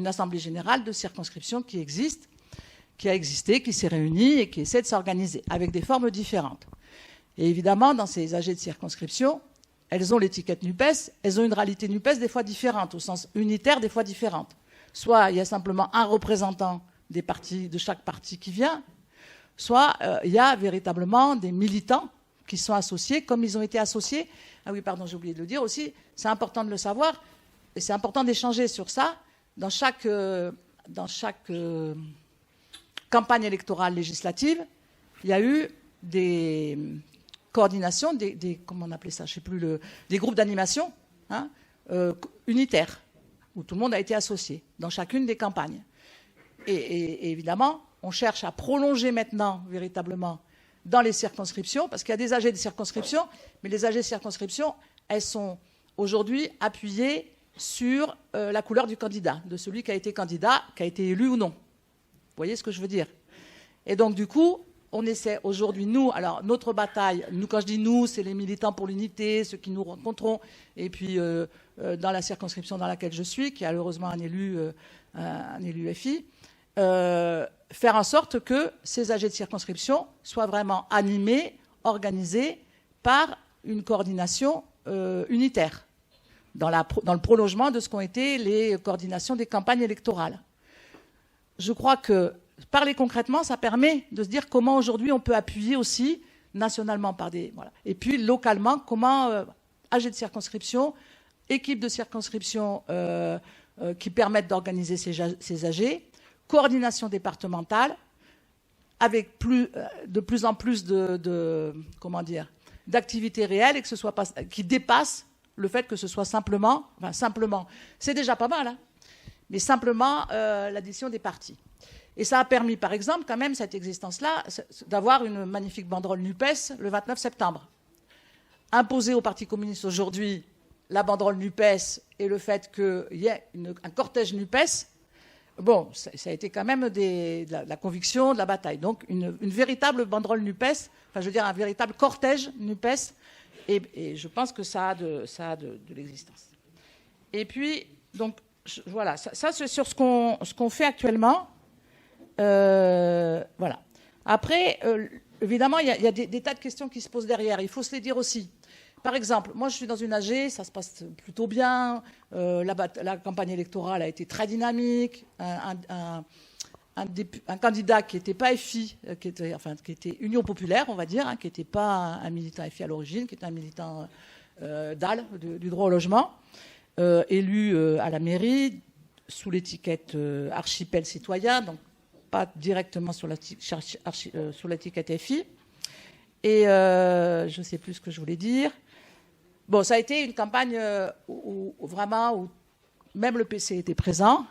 assemblée générale de circonscription qui existe, qui a existé, qui s'est réunie et qui essaie de s'organiser avec des formes différentes. Et évidemment, dans ces AG de circonscription, elles ont l'étiquette NUPES, elles ont une réalité NUPES des fois différente, au sens unitaire des fois différente. Soit il y a simplement un représentant des partis, de chaque parti qui vient, soit il y a véritablement des militants qui sont associés, comme ils ont été associés. Ah oui, pardon, j'ai oublié de le dire aussi, c'est important de le savoir, et c'est important d'échanger sur ça. Dans chaque campagne électorale législative, il y a eu des coordinations, comment on appelait ça, je sais plus, des groupes d'animation, hein, unitaires, où tout le monde a été associé, dans chacune des campagnes. Et évidemment, on cherche à prolonger maintenant, véritablement, dans les circonscriptions, parce qu'il y a des AG de circonscription, mais les AG de circonscription, elles sont aujourd'hui appuyées sur la couleur du candidat, de celui qui a été candidat, qui a été élu ou non. Vous voyez ce que je veux dire? Et donc, du coup, on essaie aujourd'hui, nous, alors notre bataille, nous, quand je dis nous, c'est les militants pour l'unité, ceux qui nous rencontrons, et puis dans la circonscription dans laquelle je suis, qui a heureusement un élu FI, faire en sorte que ces AG de circonscription soient vraiment animés, organisés par une coordination unitaire, dans le prolongement de ce qu'ont été les coordinations des campagnes électorales. Je crois que parler concrètement, ça permet de se dire comment aujourd'hui on peut appuyer aussi nationalement par des... Voilà. Et puis localement, comment AG de circonscription, équipes de circonscription qui permettent d'organiser ces AG, coordination départementale, avec de plus en plus d'activités réelles et que ce soit pas, qui dépassent le fait que ce soit simplement, c'est déjà pas mal, hein, mais simplement l'addition des partis. Et ça a permis, par exemple, quand même, cette existence-là, d'avoir une magnifique banderole NUPES le 29 septembre. Imposer au Parti communiste aujourd'hui la banderole NUPES et le fait qu'il y ait un cortège NUPES, bon, ça a été quand même de la conviction, de la bataille. Donc, une véritable banderole NUPES, enfin, je veux dire, un véritable cortège NUPES, et je pense que ça a de l'existence. Et puis, donc, voilà, ça c'est sur ce qu'on fait actuellement. Voilà. Après, évidemment, il y a des tas de questions qui se posent derrière. Il faut se les dire aussi. par exemple, moi je suis dans une AG, ça se passe plutôt bien, la campagne électorale a été très dynamique, un candidat qui n'était pas FI, qui était Union Populaire, on va dire, hein, qui n'était pas un militant FI à l'origine, qui était un militant DAL, du droit au logement, élu à la mairie, sous l'étiquette archipel citoyen, donc pas directement sur l'étiquette FI. Et je ne sais plus ce que je voulais dire. Bon, ça a été une campagne où même le PC était présent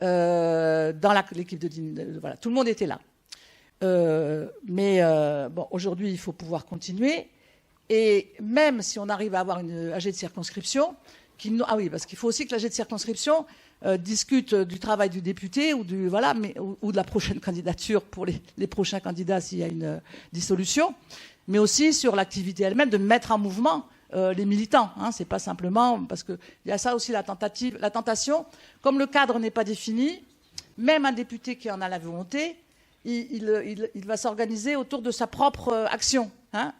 dans l'équipe de voilà, tout le monde était là. Mais bon, aujourd'hui, il faut pouvoir continuer. Et même si on arrive à avoir une AG de circonscription, ah oui, parce qu'il faut aussi que l'AG de circonscription discute du travail du député ou de la prochaine candidature pour les prochains candidats s'il y a une dissolution, mais aussi sur l'activité elle-même, de mettre en mouvement les militants. Hein, c'est pas simplement parce qu'il y a ça aussi la tentation. Comme le cadre n'est pas défini, même un député qui en a la volonté, il va s'organiser autour de sa propre action. Hein,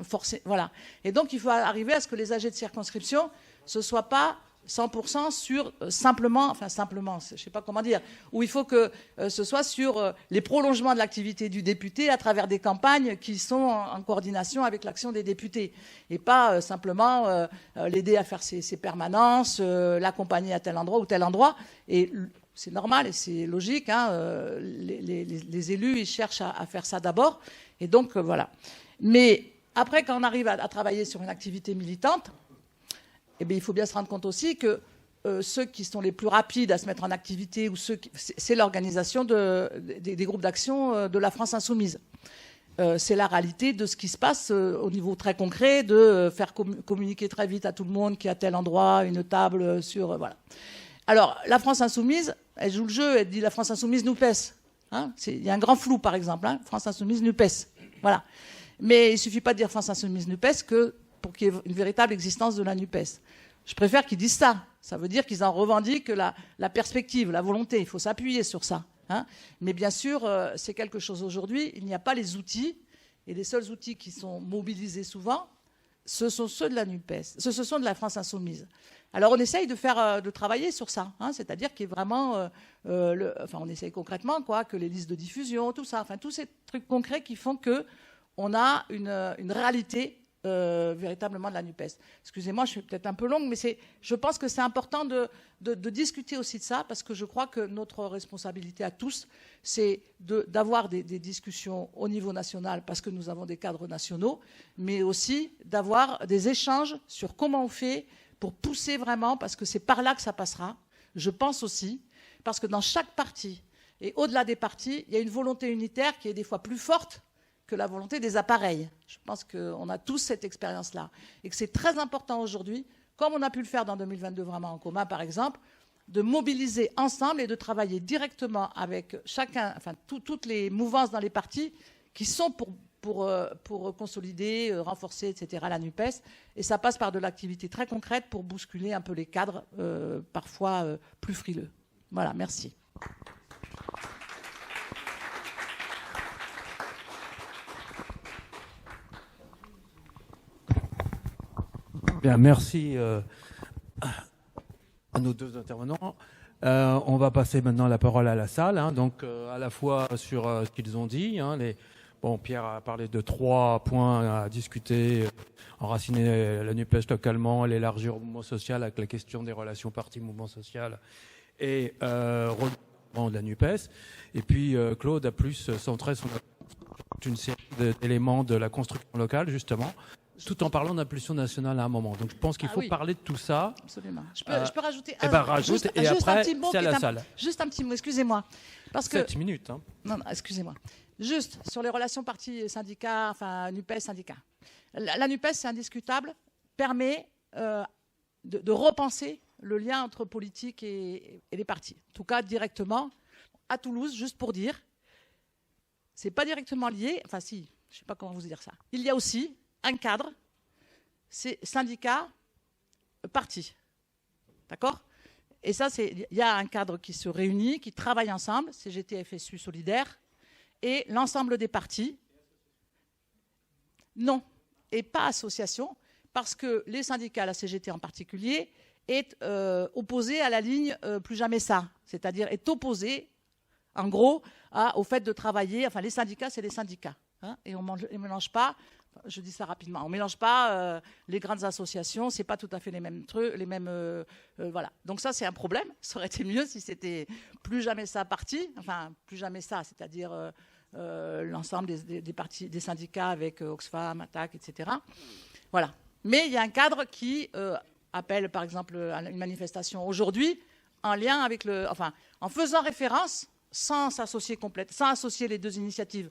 voilà. Et donc il faut arriver à ce que les AG de circonscription ce soit pas 100% sur simplement, je ne sais pas comment dire, où il faut que ce soit sur les prolongements de l'activité du député à travers des campagnes qui sont en coordination avec l'action des députés. Et pas simplement l'aider à faire ses permanences, l'accompagner à tel endroit ou tel endroit. Et c'est normal et c'est logique, hein, les élus, ils cherchent à faire ça d'abord. Et donc, voilà. Mais après, quand on arrive à travailler sur une activité militante, eh bien, il faut bien se rendre compte aussi que ceux qui sont les plus rapides à se mettre en activité, c'est l'organisation des groupes d'action de la France insoumise. C'est la réalité de ce qui se passe au niveau très concret, de faire communiquer très vite à tout le monde qu'il y a tel endroit, une table sur... voilà. Alors, la France insoumise, elle joue le jeu, elle dit la France insoumise nous pèse. Hein, il y a un grand flou, par exemple. Hein, France insoumise nous pèse. Voilà. Mais il ne suffit pas de dire France insoumise nous pèse pour qu'il y ait une véritable existence de la NUPES. Je préfère qu'ils disent ça. Ça veut dire qu'ils en revendiquent la perspective, la volonté. Il faut s'appuyer sur ça. Hein. Mais bien sûr, c'est quelque chose aujourd'hui. Il n'y a pas les outils. Et les seuls outils qui sont mobilisés souvent, ce sont ceux de la NUPES. Ce sont de la France insoumise. Alors on essaye de travailler sur ça. Hein, c'est-à-dire qu'il y ait vraiment... on essaye concrètement que les listes de diffusion, tout ça. Enfin, tous ces trucs concrets qui font qu'on a une réalité véritablement de la NUPES. Excusez-moi, je suis peut-être un peu longue, mais je pense que c'est important de discuter aussi de ça, parce que je crois que notre responsabilité à tous, c'est d'avoir des discussions au niveau national, parce que nous avons des cadres nationaux, mais aussi d'avoir des échanges sur comment on fait pour pousser vraiment, parce que c'est par là que ça passera. Je pense aussi, parce que dans chaque parti, et au-delà des partis, il y a une volonté unitaire qui est des fois plus forte que la volonté des appareils. Je pense qu'on a tous cette expérience-là. Et que c'est très important aujourd'hui, comme on a pu le faire dans 2022 vraiment en commun, par exemple, de mobiliser ensemble et de travailler directement avec chacun, enfin toutes les mouvances dans les partis qui sont pour consolider, renforcer, etc., la NUPES. Et ça passe par de l'activité très concrète pour bousculer un peu les cadres, parfois plus frileux. Voilà, merci. Bien, merci à nos deux intervenants. On va passer maintenant la parole à la salle, hein, donc à la fois sur ce qu'ils ont dit. Hein, Pierre a parlé de 3 points à discuter: enraciner la NUPES localement, l'élargir au mouvement social avec la question des relations parti-mouvement social et de la NUPES. Et puis Claude a plus centré sur une série d'éléments de la construction locale, justement, tout en parlant d'impulsion nationale à un moment. Donc je pense qu'il faut parler de tout ça. Absolument. Je peux rajouter rajoute, et après, c'est à la salle. Juste un petit mot, excusez-moi. 7 minutes. Hein. Non, excusez-moi. Juste sur les relations parti-syndicat, enfin NUPES-syndicat. La NUPES, c'est indiscutable, permet de repenser le lien entre politique et les partis. En tout cas, directement, à Toulouse, juste pour dire, c'est pas directement lié, enfin si, je sais pas comment vous dire ça. Il y a aussi un cadre, c'est syndicat, parti. D'accord ? Et ça, il y a un cadre qui se réunit, qui travaille ensemble, CGT, FSU, Solidaire, et l'ensemble des partis. Non, et pas association, parce que les syndicats, la CGT en particulier, est opposé à la ligne plus jamais ça, c'est-à-dire est opposé, en gros, au fait de travailler. Enfin, les syndicats, c'est les syndicats, hein, et on ne mélange pas. Je dis ça rapidement. On ne mélange pas les grandes associations, c'est pas tout à fait les mêmes trucs, voilà. Donc ça, c'est un problème. Ça aurait été mieux si c'était plus jamais ça parti, enfin plus jamais ça, c'est-à-dire l'ensemble des syndicats avec Oxfam, Attac, etc. Voilà. Mais il y a un cadre qui appelle, par exemple, à une manifestation aujourd'hui, en lien avec en faisant référence, sans associer les deux initiatives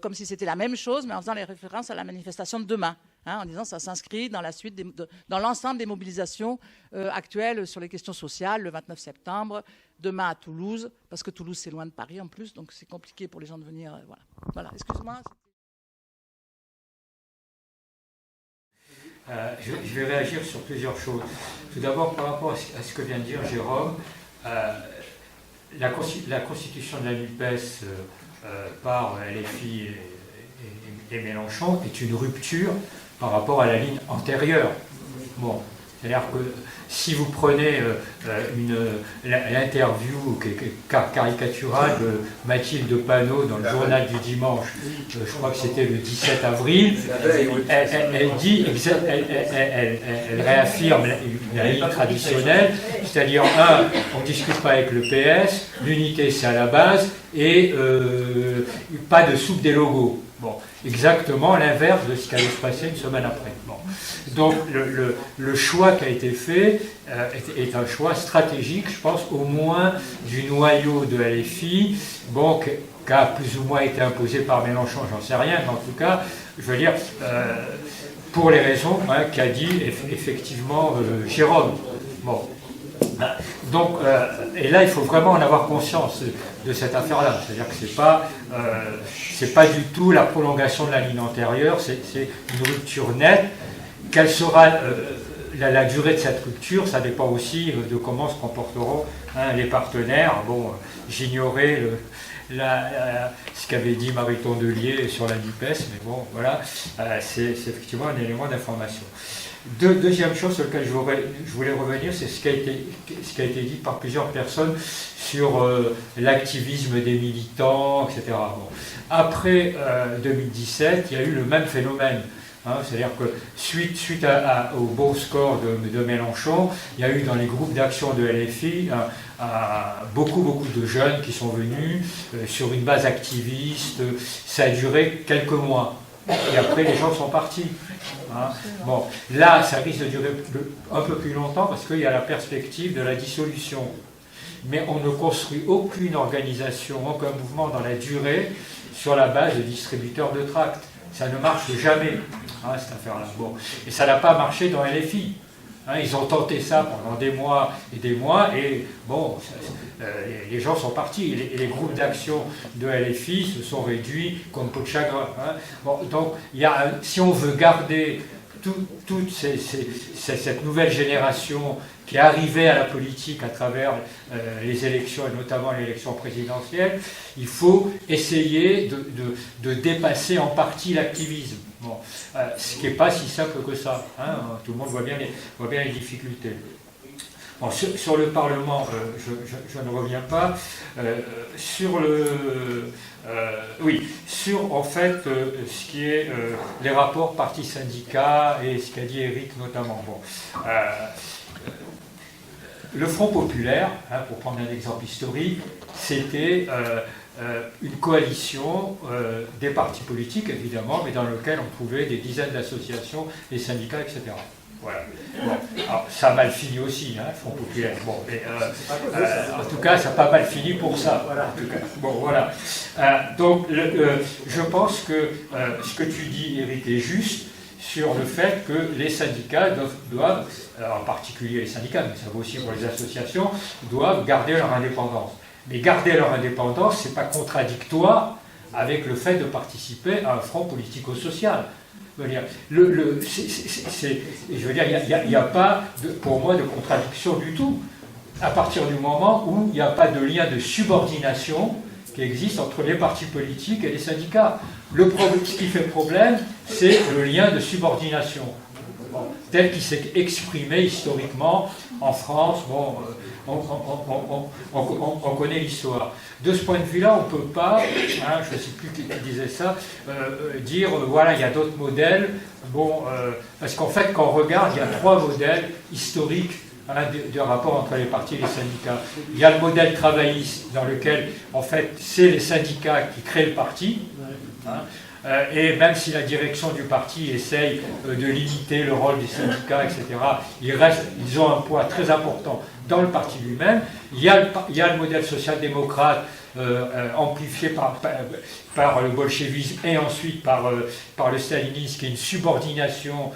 comme si c'était la même chose, mais en faisant les références à la manifestation de demain, hein, en disant que ça s'inscrit dans la suite dans l'ensemble des mobilisations actuelles sur les questions sociales, le 29 septembre, demain à Toulouse, parce que Toulouse c'est loin de Paris en plus, donc c'est compliqué pour les gens de venir. Voilà. Excuse-moi. Je vais réagir sur plusieurs choses. Tout d'abord, par rapport à ce que vient de dire Jérôme, la constitution de la NUPES par LFI et Mélenchon est une rupture par rapport à la ligne antérieure. Bon, c'est-à-dire que si vous prenez l'interview caricaturale de Mathilde Panot dans le journal du dimanche, je crois que c'était le 17 avril, elle réaffirme la ligne traditionnelle, c'est-à-dire, on ne discute pas avec le PS, l'unité c'est à la base, et pas de soupe des logos. Bon, exactement l'inverse de ce qui allait se passer une semaine après. Bon. Donc le choix qui a été fait est un choix stratégique, je pense, au moins du noyau de LFI, bon, qui a plus ou moins été imposé par Mélenchon, j'en sais rien, mais en tout cas, je veux dire, pour les raisons qu'a dit effectivement Jérôme. Bon. Donc, et là, il faut vraiment en avoir conscience de cette affaire-là. C'est-à-dire que c'est pas du tout la prolongation de la ligne antérieure, c'est une rupture nette. Quelle sera la durée de cette rupture? Ça dépend aussi de comment se comporteront les partenaires. Bon, j'ignorais ce qu'avait dit Marie Tondelier sur la NUPES, mais bon, voilà, c'est effectivement un élément d'information. Deuxième chose sur laquelle je voulais revenir, c'est ce qui a été dit par plusieurs personnes sur l'activisme des militants, etc. Bon. Après 2017, il y a eu le même phénomène. Hein, c'est-à-dire que suite au beau score de Mélenchon, il y a eu dans les groupes d'action de LFI beaucoup de jeunes qui sont venus sur une base activiste. Ça a duré quelques mois. Et après, les gens sont partis. Hein. Bon, là, ça risque de durer un peu plus longtemps parce qu'il y a la perspective de la dissolution. Mais on ne construit aucune organisation, aucun mouvement dans la durée sur la base de distributeurs de tracts. Ça ne marche jamais, cette affaire-là. Bon. Et ça n'a pas marché dans LFI. Ils ont tenté ça pendant des mois, et bon, les gens sont partis. Et les groupes d'action de LFI se sont réduits comme peau de chagrin. Bon, donc, si on veut garder toute cette nouvelle génération qui est arrivée à la politique à travers les élections, et notamment l'élection présidentielle, il faut essayer de dépasser en partie l'activisme. Bon, ce qui n'est pas si simple que ça. Tout le monde voit bien les difficultés. Bon, sur le Parlement, je ne reviens pas. Sur en fait ce qui est les rapports partis-syndicats et ce qu'a dit Éric notamment. Bon, le Front populaire, pour prendre un exemple historique, c'était une coalition des partis politiques, évidemment, mais dans lequel on trouvait des dizaines d'associations, des syndicats, etc. Voilà. Bon. Alors, ça a mal fini aussi, le Front populaire. Bon, mais, en tout cas, ça n'a pas mal fini pour ça. Voilà, en tout cas. Bon, voilà. Donc, je pense que ce que tu dis, Éric, est juste sur le fait que les syndicats doivent, en particulier les syndicats, mais ça vaut aussi pour les associations, doivent garder leur indépendance. Mais garder leur indépendance, ce n'est pas contradictoire avec le fait de participer à un front politico-social. Je veux dire, il n'y a pas, pour moi, de contradiction du tout, à partir du moment où il n'y a pas de lien de subordination qui existe entre les partis politiques et les syndicats. Ce qui fait problème, c'est le lien de subordination. Bon. tel qu'il s'est exprimé historiquement en France. Bon, on connaît l'histoire. De ce point de vue-là, on ne peut pas, hein, je ne sais plus qui disait ça, dire voilà, il y a d'autres modèles. Bon, parce qu'en fait, quand on regarde, il y a 3 modèles historiques, hein, de rapport entre les partis et les syndicats. Il y a le modèle travailliste, dans lequel, en fait, c'est les syndicats qui créent le parti. Hein, et même si la direction du parti essaye de limiter le rôle des syndicats, etc., ils ont un poids très important dans le parti lui-même. Il y a le modèle social-démocrate amplifié par le bolchevisme et ensuite par le stalinisme, qui est une subordination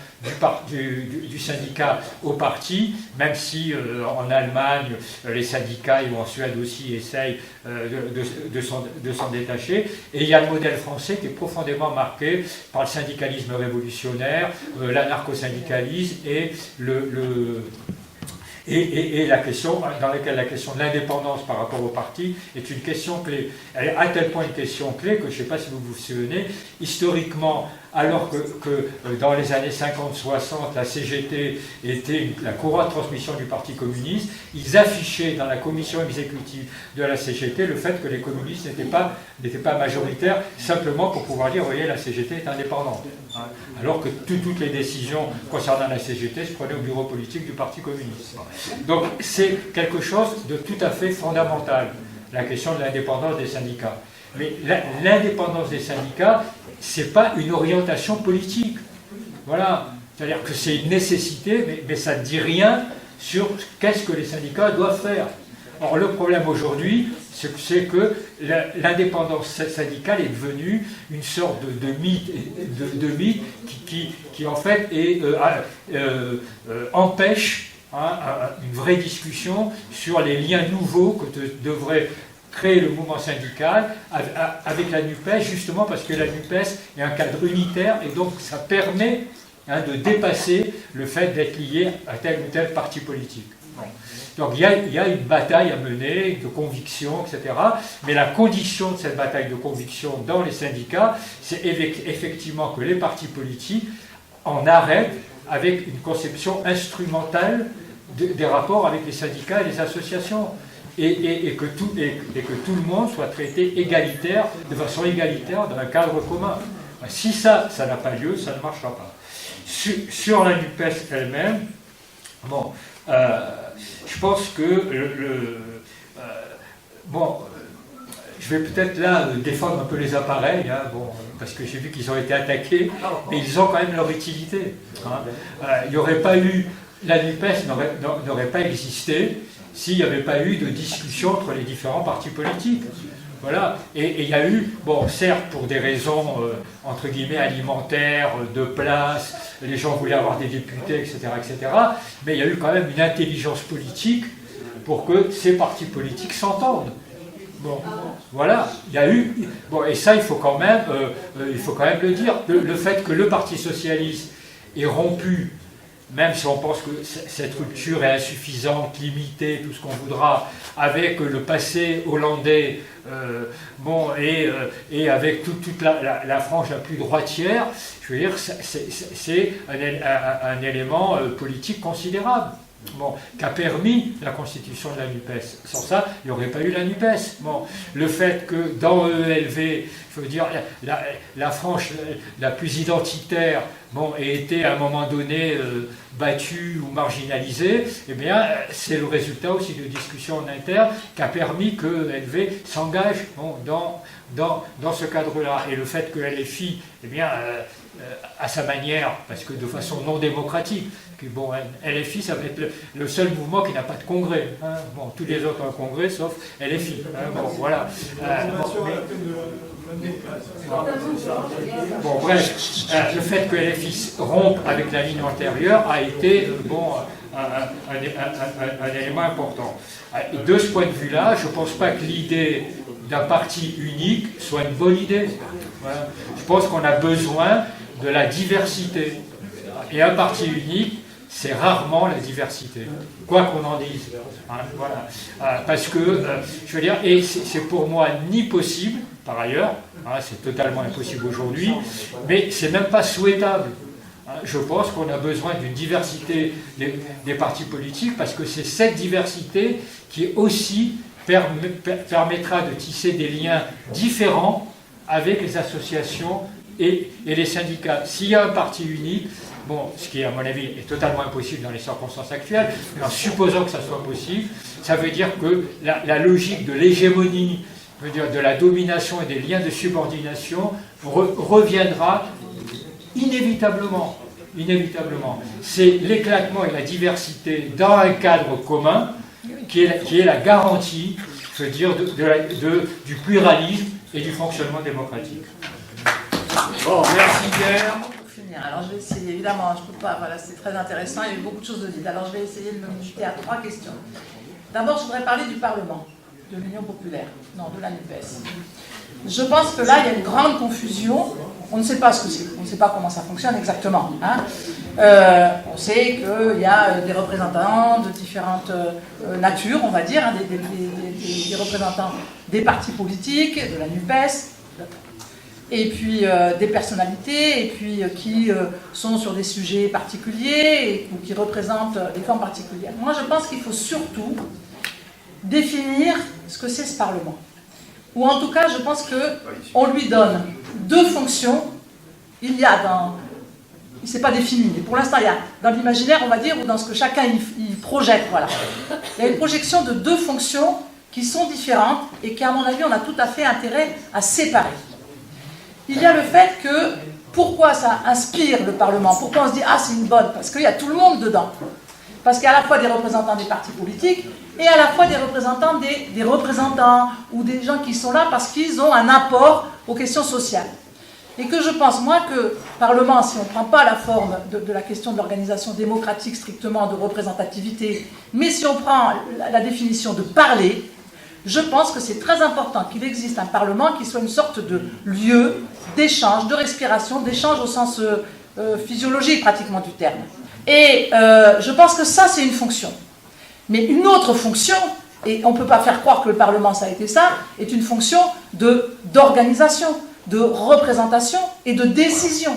du syndicat au parti, même si en Allemagne, les syndicats et en Suède aussi essayent de s'en détacher. Et il y a le modèle français qui est profondément marqué par le syndicalisme révolutionnaire, l'anarcho-syndicalisme et la question, dans laquelle la question de l'indépendance par rapport au parti est une question clé. Elle est à tel point une question clé que je ne sais pas si vous vous souvenez, historiquement, alors que dans les années 50-60, la CGT était la courroie de transmission du Parti communiste, ils affichaient dans la commission exécutive de la CGT le fait que les communistes n'étaient pas majoritaires, simplement pour pouvoir dire, vous voyez, la CGT est indépendante. Hein, alors que toutes les décisions concernant la CGT se prenaient au bureau politique du Parti communiste. Donc c'est quelque chose de tout à fait fondamental, la question de l'indépendance des syndicats. Mais l'indépendance des syndicats, ce n'est pas une orientation politique. Voilà. C'est-à-dire que c'est une nécessité, mais ça ne dit rien sur qu'est-ce que les syndicats doivent faire. Or, le problème aujourd'hui, c'est que l'indépendance syndicale est devenue une sorte de mythe, qui en fait empêche une vraie discussion sur les liens nouveaux que devrait créer le mouvement syndical avec la NUPES, justement parce que la NUPES est un cadre unitaire et donc ça permet de dépasser le fait d'être lié à tel ou tel parti politique. Bon. Donc il y a une bataille à mener de conviction, etc. Mais la condition de cette bataille de conviction dans les syndicats, c'est effectivement que les partis politiques en arrêtent avec une conception instrumentale des rapports avec les syndicats et les associations. Et que tout le monde soit traité de façon égalitaire dans un cadre commun. Si ça n'a pas lieu, ça ne marchera pas. Sur la NUPES elle-même, bon, je pense que je vais peut-être là défendre un peu les appareils, hein, bon, parce que j'ai vu qu'ils ont été attaqués, mais ils ont quand même leur utilité. Hein. Il n'y aurait pas eu, la NUPES n'aurait pas existé s'il n'y avait pas eu de discussion entre les différents partis politiques. Voilà. Et il y a eu, bon, certes, pour des raisons, entre guillemets, alimentaires, de place, les gens voulaient avoir des députés, etc., mais il y a eu quand même une intelligence politique pour que ces partis politiques s'entendent. Bon, voilà, il y a eu... Bon, et ça, il faut quand même le dire. Le fait que le Parti socialiste ait rompu, même si on pense que cette rupture est insuffisante, limitée, tout ce qu'on voudra, avec le passé hollandais, et avec toute la frange la plus droitière, je veux dire, c'est un élément politique considérable. Bon, qui a permis la constitution de la NUPES. Sans ça, il n'y aurait pas eu la NUPES. Bon, le fait que dans EELV, je veux dire, la frange la plus identitaire, bon, ait été à un moment donné battue ou marginalisée, eh bien, c'est le résultat aussi de discussions en interne qui a permis que EELV s'engage, bon, dans ce cadre-là. Et le fait que LFI, eh bien, à sa manière, parce que de façon non démocratique, bon, LFI, ça va être le seul mouvement qui n'a pas de congrès. Hein. Bon, tous les autres ont un congrès, sauf LFI. Hein. Bon, voilà. Bon, bref, le fait que LFI rompe avec la ligne antérieure a été un élément important. Et de ce point de vue-là, je ne pense pas que l'idée d'un parti unique soit une bonne idée. Voilà. Je pense qu'on a besoin de la diversité. Et un parti unique, c'est rarement la diversité, quoi qu'on en dise. Hein, voilà. Parce que, je veux dire, et c'est pour moi ni possible, par ailleurs, hein, c'est totalement impossible aujourd'hui, mais c'est même pas souhaitable. Je pense qu'on a besoin d'une diversité des partis politiques parce que c'est cette diversité qui aussi permettra de tisser des liens différents avec les associations et les syndicats. S'il y a un parti unique, bon, ce qui à mon avis est totalement impossible dans les circonstances actuelles, mais en supposant que ça soit possible, ça veut dire que la logique de l'hégémonie, de la domination et des liens de subordination reviendra inévitablement. C'est l'éclatement et la diversité dans un cadre commun qui est la garantie, je veux dire, du pluralisme et du fonctionnement démocratique. Bon, merci Pierre. Pour finir, alors je vais essayer, évidemment, je ne peux pas, voilà, c'est très intéressant, il y a eu beaucoup de choses de dites. Alors je vais essayer de me limiter à 3 questions. D'abord, je voudrais parler du Parlement, de l'Union populaire, non, de la NUPES. Je pense que là, il y a une grande confusion. On ne sait pas ce que c'est, on ne sait pas comment ça fonctionne exactement. Hein. On sait qu'il y a des représentants de différentes natures, on va dire, hein, des représentants des partis politiques, de la NUPES, et puis des personnalités, et puis qui sont sur des sujets particuliers, ou qui représentent des formes particulières. Moi, je pense qu'il faut surtout définir ce que c'est ce Parlement. Ou en tout cas, je pense qu'on lui donne 2 fonctions. Il y a dans... Il ne s'est pas défini, mais pour l'instant, il y a dans l'imaginaire, on va dire, ou dans ce que chacun y projette, voilà. Il y a une projection de 2 fonctions qui sont différentes et qui, à mon avis, on a tout à fait intérêt à séparer. Il y a le fait que, pourquoi ça inspire le Parlement? Pourquoi on se dit, ah, c'est une bonne? Parce qu'il y a tout le monde dedans. Parce qu'il y a à la fois des représentants des partis politiques et à la fois des représentants des représentants ou des gens qui sont là parce qu'ils ont un apport aux questions sociales. Et que je pense, moi, que Parlement, si on ne prend pas la forme de la question de l'organisation démocratique strictement, de représentativité, mais si on prend la définition de parler, je pense que c'est très important qu'il existe un Parlement qui soit une sorte de lieu d'échange, de respiration, d'échange au sens physiologique pratiquement du terme. Et je pense que ça, c'est une fonction. Mais une autre fonction, et on ne peut pas faire croire que le Parlement, ça a été ça, est une fonction d'organisation, de représentation et de décision.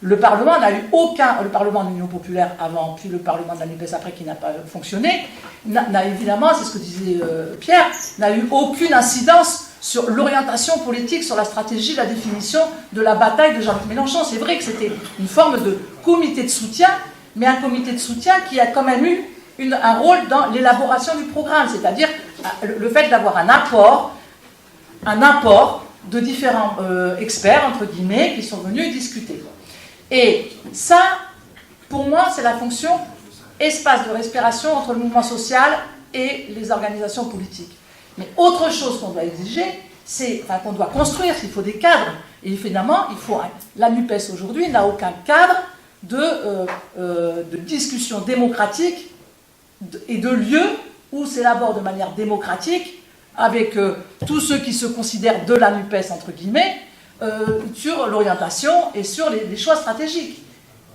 Le Parlement n'a eu aucun, le Parlement de l'Union populaire avant, puis le Parlement de la NUPES après qui n'a pas fonctionné, n'a évidemment, c'est ce que disait Pierre, n'a eu aucune incidence sur l'orientation politique, sur la stratégie, la définition de la bataille de Jean-Luc Mélenchon. C'est vrai que c'était une forme de comité de soutien, mais un comité de soutien qui a quand même eu un rôle dans l'élaboration du programme, c'est-à-dire le fait d'avoir un apport de différents experts, entre guillemets, qui sont venus discuter. Et ça, pour moi, c'est la fonction espace de respiration entre le mouvement social et les organisations politiques. Mais autre chose qu'on doit exiger, qu'on doit construire, il faut des cadres. Et évidemment, la NUPES aujourd'hui n'a aucun cadre de discussion démocratique et de lieu où s'élabore de manière démocratique avec tous ceux qui se considèrent de la NUPES, entre guillemets, sur l'orientation et sur les choix stratégiques.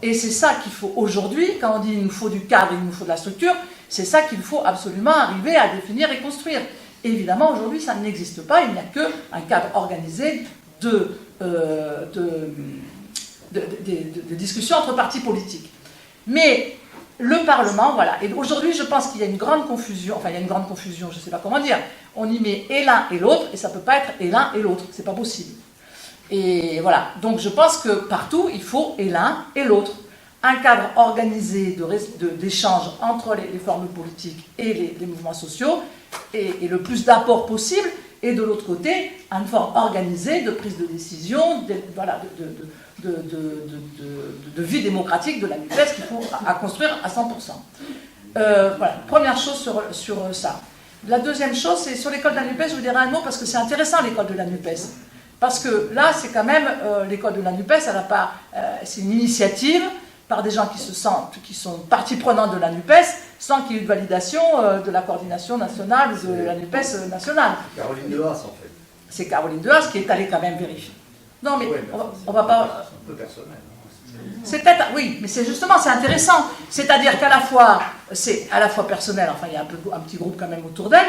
Et c'est ça qu'il faut aujourd'hui, quand on dit il nous faut du cadre, il nous faut de la structure, c'est ça qu'il faut absolument arriver à définir et construire. Et évidemment, aujourd'hui, ça n'existe pas, il n'y a qu'un cadre organisé de discussion entre partis politiques. Mais le Parlement, voilà. Et aujourd'hui, je pense qu'il y a une grande confusion, je ne sais pas comment dire. On y met et l'un et l'autre, et ça ne peut pas être et l'un et l'autre. C'est pas possible. Et voilà. Donc je pense que partout, il faut et l'un et l'autre. Un cadre organisé d'échange entre les formes politiques et les mouvements sociaux, et le plus d'apport possible. Et de l'autre côté, une forme organisée de prise de décision, de vie démocratique de la NUPES qu'il faut à construire à 100%. Voilà, première chose sur ça. La deuxième chose, c'est sur l'école de la NUPES, je vous dirai un mot parce que c'est intéressant l'école de la NUPES. Parce que là, c'est quand même, l'école de la NUPES, c'est une initiative par des gens qui sont partie prenante de la NUPES, sans qu'il y ait eu de validation de la coordination nationale de la NUPES nationale. Caroline Dehaas, en fait. C'est Caroline Dehaas qui est allée quand même vérifier. Non, mais on va pas... C'est un peu personnel. C'est peut-être, oui, mais c'est intéressant. C'est-à-dire qu'à la fois, c'est à la fois personnel, enfin il y a un petit groupe quand même autour d'elle,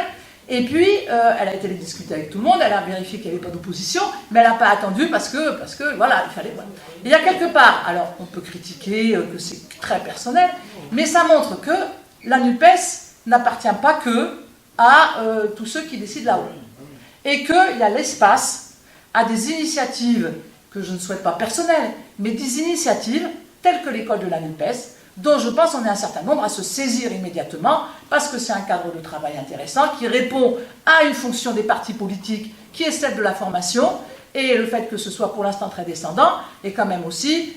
Et puis, elle a été discuter avec tout le monde, elle a vérifié qu'il n'y avait pas d'opposition, mais elle n'a pas attendu parce que voilà, il fallait... Voilà. Il y a quelque part, alors on peut critiquer que c'est très personnel, mais ça montre que la NUPES n'appartient pas que à tous ceux qui décident là-haut. Et qu'il y a l'espace à des initiatives que je ne souhaite pas personnelles, mais des initiatives telles que l'école de la NUPES, dont je pense qu'on est un certain nombre à se saisir immédiatement, parce que c'est un cadre de travail intéressant qui répond à une fonction des partis politiques qui est celle de la formation, et le fait que ce soit pour l'instant très descendant, est quand même aussi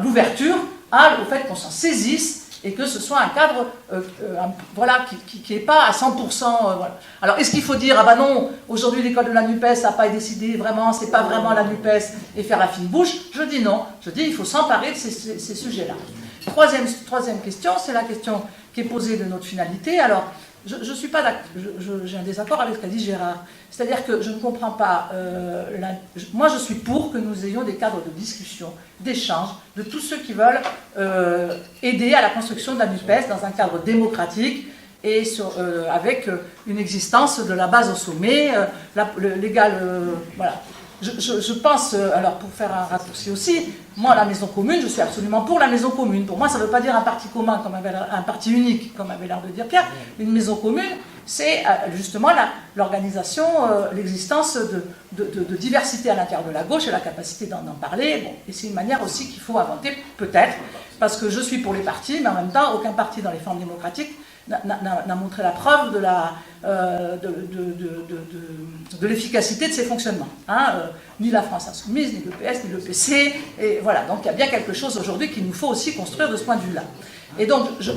l'ouverture au fait qu'on s'en saisisse, et que ce soit un cadre voilà, qui n'est pas à 100%. Voilà. Alors, est-ce qu'il faut dire, ah ben non, aujourd'hui l'école de la NUPES n'a pas décidé vraiment, c'est pas vraiment la NUPES, et faire la fine bouche? Je dis non. Je dis il faut s'emparer de ces sujets-là. Troisième question, c'est la question qui est posée de notre finalité. Alors, je suis pas d'accord, j'ai un désaccord avec ce qu'a dit Gérard. C'est-à-dire que je ne comprends pas... moi, je suis pour que nous ayons des cadres de discussion, d'échange, de tous ceux qui veulent aider à la construction de la NUPES dans un cadre démocratique et avec une existence de la base au sommet, l'égal... voilà. Je pense, alors pour faire un raccourci aussi, moi la maison commune, je suis absolument pour la maison commune. Pour moi, ça ne veut pas dire un parti commun, un parti unique, comme avait l'air de dire Pierre. Une maison commune, c'est justement l'organisation, l'existence de diversité à l'intérieur de la gauche et la capacité d'en parler. Bon, et c'est une manière aussi qu'il faut inventer, peut-être, parce que je suis pour les partis, mais en même temps, aucun parti dans les formes démocratiques n'a montré la preuve de l'efficacité de ses fonctionnements. Hein, ni la France Insoumise, ni le PS, ni le PC. Et voilà, donc il y a bien quelque chose aujourd'hui qu'il nous faut aussi construire de ce point de vue-là. Et donc, je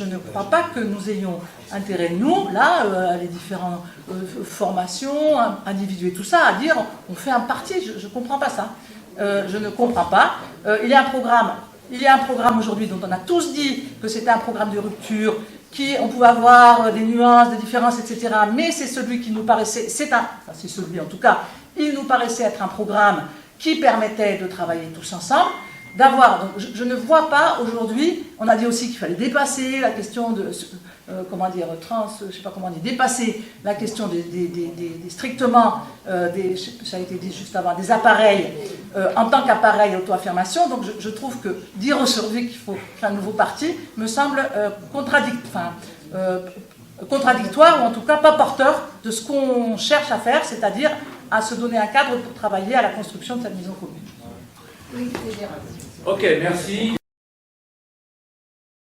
ne crois pas que nous ayons intérêt, nous, là, les différentes formations, individus et tout ça, à dire on fait un parti. Je ne comprends pas ça. Je ne comprends pas. Il y a un programme aujourd'hui dont on a tous dit que c'était un programme de rupture, on pouvait avoir des nuances, des différences, etc. Mais c'est celui qui nous paraissait, c'est celui en tout cas, il nous paraissait être un programme qui permettait de travailler tous ensemble, donc je ne vois pas aujourd'hui, on a dit aussi qu'il fallait dépasser la question de, je sais pas comment dire, dépasser la question des strictement, ça a été dit juste avant, des appareils en tant qu'appareil auto-affirmation. Donc je trouve que dire aujourd'hui qu'il faut faire un nouveau parti me semble contradictoire, ou en tout cas pas porteur de ce qu'on cherche à faire, c'est-à-dire à se donner un cadre pour travailler à la construction de cette maison commune. Ok, merci.